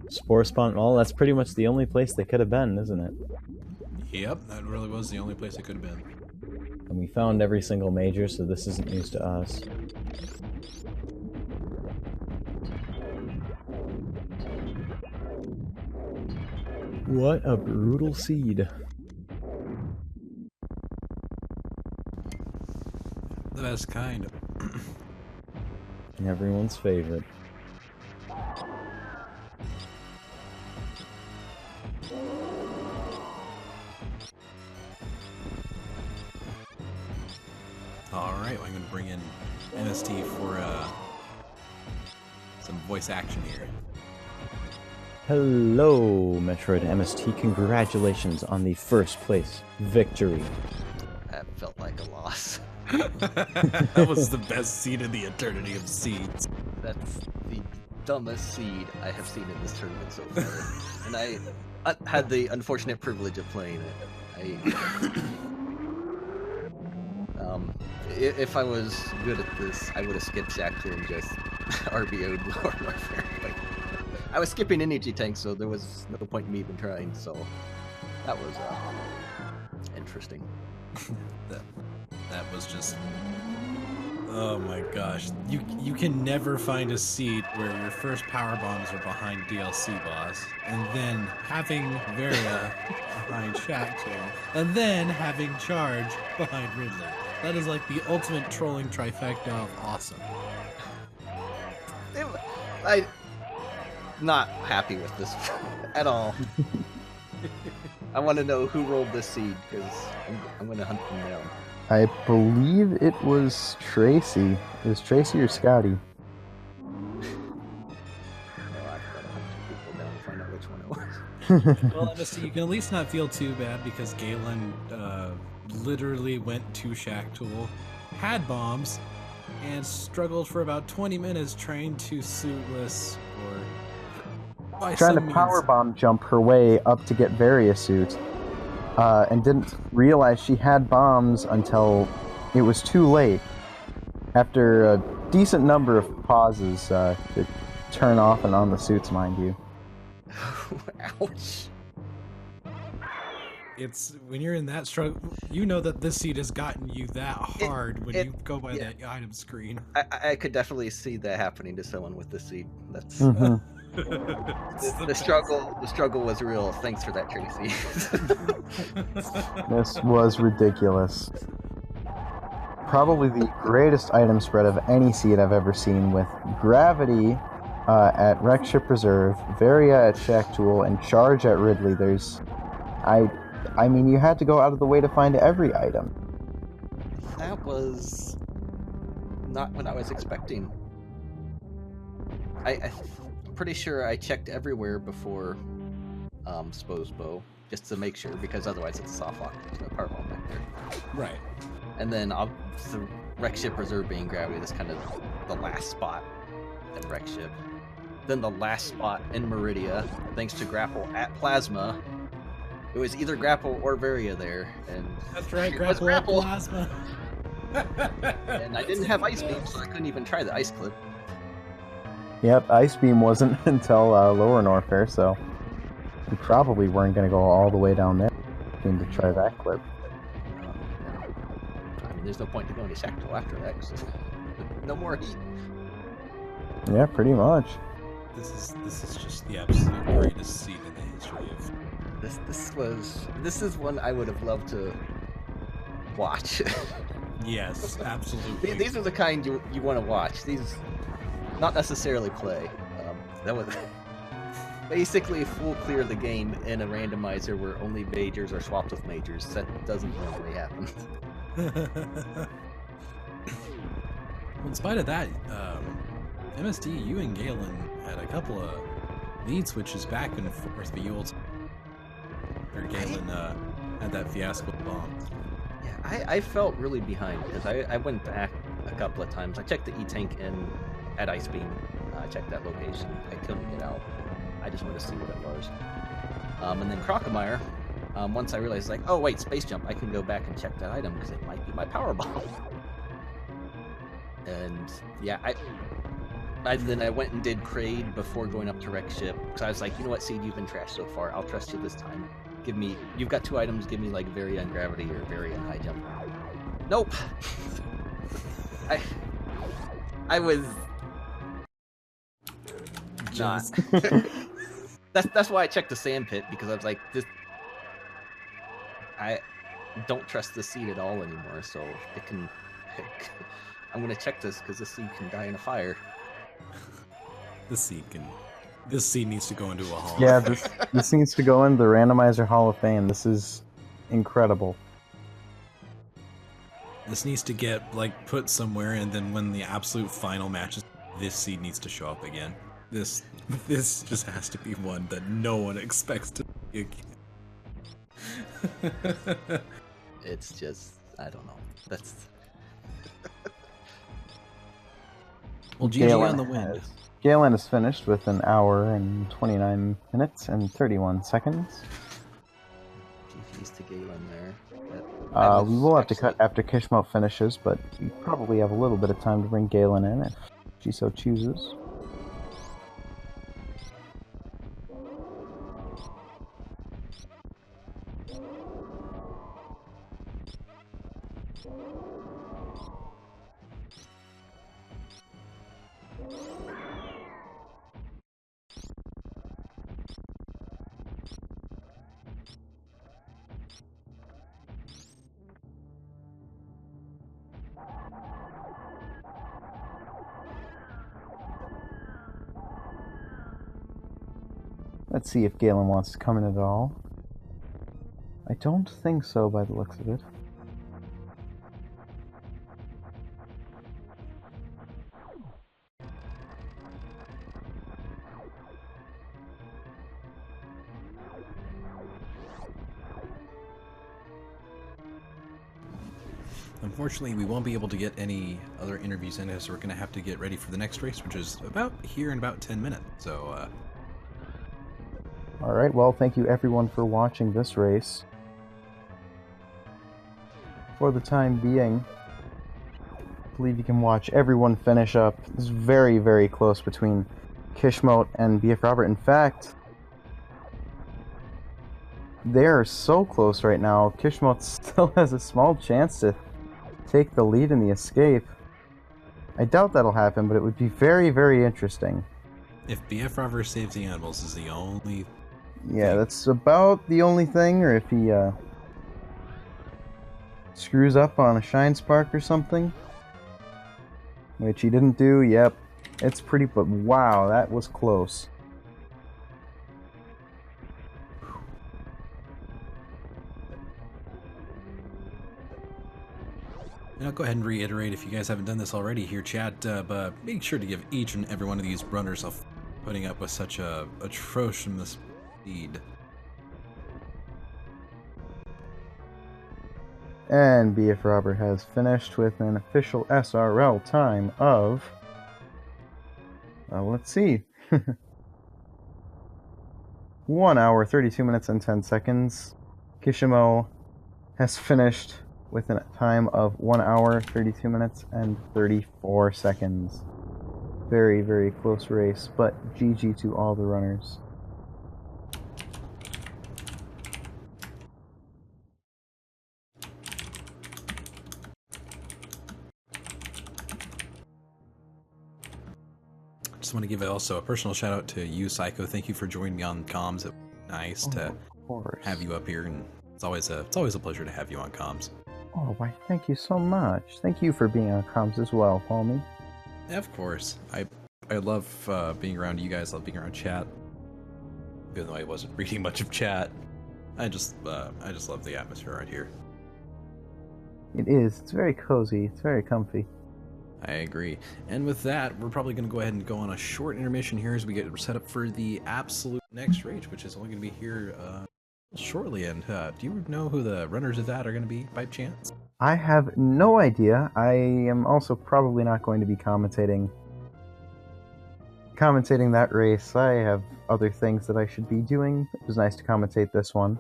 S1: Spore Spawn, well, that's pretty much the only place they could have been, isn't it?
S2: Yep, that really was the only place it could have been.
S1: And we found every single major, so this isn't news to us. What a brutal seed.
S2: The best kind.
S1: Everyone's favorite.
S2: Alright, well, I'm going to bring in MST for some voice action here.
S1: Hello, Metroid MST. Congratulations on the first place victory.
S4: That felt like a loss.
S2: That was the best seed in the eternity of seeds.
S4: That's the dumbest seed I have seen in this tournament so far. And I had the unfortunate privilege of playing it. If I was good at this, I would have skipped Shack and just RBO'd Norfair. I was skipping energy tanks, so there was no point in me even trying, so that was interesting.
S2: That was just... Oh my gosh. You can never find a seed where your first power bombs are behind DLC boss, and then having Varia behind Shack 2, and then having Charge behind Ridley. That is like the ultimate trolling trifecta of awesome.
S4: I'm not happy with this at all. I want to know who rolled this seed, because I'm going to hunt them down.
S1: I believe it was Tracy. It was Tracy or Scotty.
S2: Well, you can at least not feel too bad because Galen literally went to Shack Tool, had bombs, and struggled for about 20 minutes trying to suitless or by
S1: trying to
S2: some means.
S1: powerbomb jump her way up to get Varia suit, and didn't realize she had bombs until it was too late. After a decent number of pauses to turn off and on the suits, mind you.
S4: Ouch.
S2: It's when you're in that struggle, you know that this seed has gotten you that hard when you go by that item screen.
S4: I could definitely see that happening to someone with this seed. That's the struggle was real. Thanks for that, Tracy.
S1: This was ridiculous. Probably the greatest item spread of any seed I've ever seen, with Gravity at Wreck Ship Reserve, Varia at Shack Tool, and Charge at Ridley. I mean, you had to go out of the way to find every item.
S4: That was not what I was expecting. I'm pretty sure I checked everywhere before SpoSpo, just to make sure, because otherwise it's a soft lock. There's no power bomb back there.
S2: Right.
S4: And then the Wreck Ship Reserve being Gravity, that's kind of the last spot at Wreck Ship. Then the last spot in Meridia, thanks to Grapple at Plasma. It was either Grapple or Varia there, and
S2: that's right, Grapple or Plasma.
S4: And I didn't have Ice Beam, so I couldn't even try the Ice Clip.
S1: Yep, Ice Beam wasn't until lower Norfair, so we probably weren't going to go all the way down there to try that clip.
S4: I mean, there's no point to going to Shack Tool after that, because no more heat.
S1: Yeah, pretty much.
S2: This is just the absolute greatest seed in the history of.
S4: This is one I would have loved to watch.
S2: Yes, absolutely.
S4: These are the kind you want to watch. These, not necessarily play. That was basically full clear of the game in a randomizer where only majors are swapped with majors. That doesn't normally happen.
S2: In spite of that, MSD, you and Galen had a couple of lead switches back and forth, but you also... Galen had that fiasco bomb.
S4: Yeah, I felt really behind because I went back a couple of times. I checked the E-Tank in at Ice Beam. I checked that location. I couldn't get out. I just wanted to see what it was. And then Crocomire, once I realized, like, oh wait, Space Jump, I can go back and check that item because it might be my power bomb. And yeah, then I went and did Kraid before going up to Wreck Ship because I was like, you know what, Seed, you've been trashed so far. I'll trust you this time. You've got 2 items. Give me like Varia and Gravity or Varia and High Jump. Nope. I was not. That's why I checked the sand pit, because I was like, this. I don't trust the seed at all anymore, so it can. I'm gonna check this because the seed can die in a fire.
S2: This seed needs to go into a hall.
S1: Yeah, this needs to go in the Randomizer Hall of Fame. This is incredible.
S2: This needs to get like put somewhere, and then when the absolute final matches, this seed needs to show up again. This just has to be one that no one expects to see again.
S4: It's just, I don't know. That's.
S2: Well, GG on the win.
S1: Galen is finished with 1 hour and 29 minutes and 31 seconds.
S4: GG's to Galen there.
S1: We will have to cut after Kishmote finishes, but we probably have a little bit of time to bring Galen in if she so chooses. Let's see if Galen wants to come in at all. I don't think so by the looks of it.
S2: Unfortunately, we won't be able to get any other interviews in, so we're going to have to get ready for the next race, which is about here in about 10 minutes. So,
S1: Alright, well, thank you everyone for watching this race. For the time being, I believe you can watch everyone finish up. It's very, very close between Kishmote and BF Robert. In fact, they are so close right now. Kishmote still has a small chance to take the lead in the escape. I doubt that'll happen, but it would be very, very interesting.
S2: if BF Robert Saves the Animals is the only...
S1: Yeah, that's about the only thing, or if he screws up on a Shine Spark or something. Which he didn't do, yep. It's pretty, but wow, that was close.
S2: And I'll go ahead and reiterate, if you guys haven't done this already here, chat, but make sure to give each and every one of these runners a putting up with such a atrocious speed.
S1: And BF Robert has finished with an official SRL time of... let's see. 1 hour, 32 minutes, and 10 seconds. Kishimo has finished with a time of 1 hour, 32 minutes, and 34 seconds. Very, very close race, but GG to all the runners.
S2: Just want to give also a personal shout out to you, Psycho. Thank you for joining me on comms. It was nice to have you up here, and it's always a pleasure to have you on comms.
S1: Oh, why, thank you so much. Thank you for being on comms as well, Palmy.
S2: Of course. I love being around you guys. Love being around chat. Even though I wasn't reading much of chat, I just love the atmosphere right here.
S1: It is. It's very cozy. It's very comfy.
S2: I agree. And with that, we're probably going to go ahead and go on a short intermission here as we get set up for the absolute next race, which is only going to be here shortly. And do you know who the runners of that are going to be by chance?
S1: I have no idea. I am also probably not going to be commentating that race. I have other things that I should be doing. It was nice to commentate this one.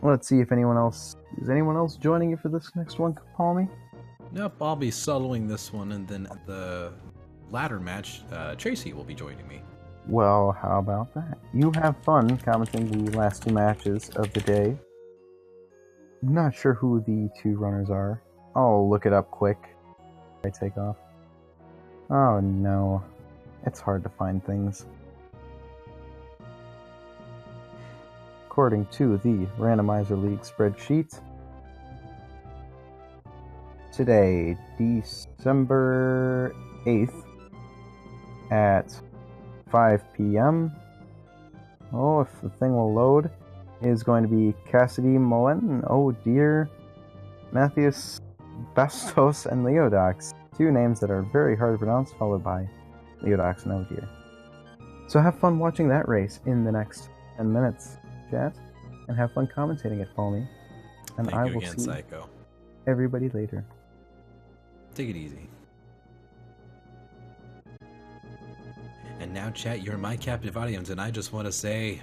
S1: Let's see if anyone else... Is anyone else joining you for this next one, Palmy?
S2: Nope, I'll be soloing this one, and then at the ladder match, Tracy will be joining me.
S1: Well, how about that? You have fun commenting the last two matches of the day. I'm not sure who the two runners are. I'll look it up quick. I take off. Oh no. It's hard to find things. according to the Randomizer League spreadsheet. Today, December 8th at 5 p.m. Oh, if the thing will load, is going to be Cassidy Moen, Oh Dear, Matthias Bastos, and Leodox. 2 names that are very hard to pronounce, followed by Leodox and Oh Dear. So have fun watching that race in the next 10 minutes, chat, and have fun commentating it for me. And
S2: Thank
S1: I
S2: you
S1: will
S2: again,
S1: see
S2: Psycho.
S1: everybody later.
S2: Take it easy. And now, chat, you're my captive audience, and I just want to say,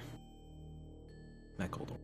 S2: Matt Coldor.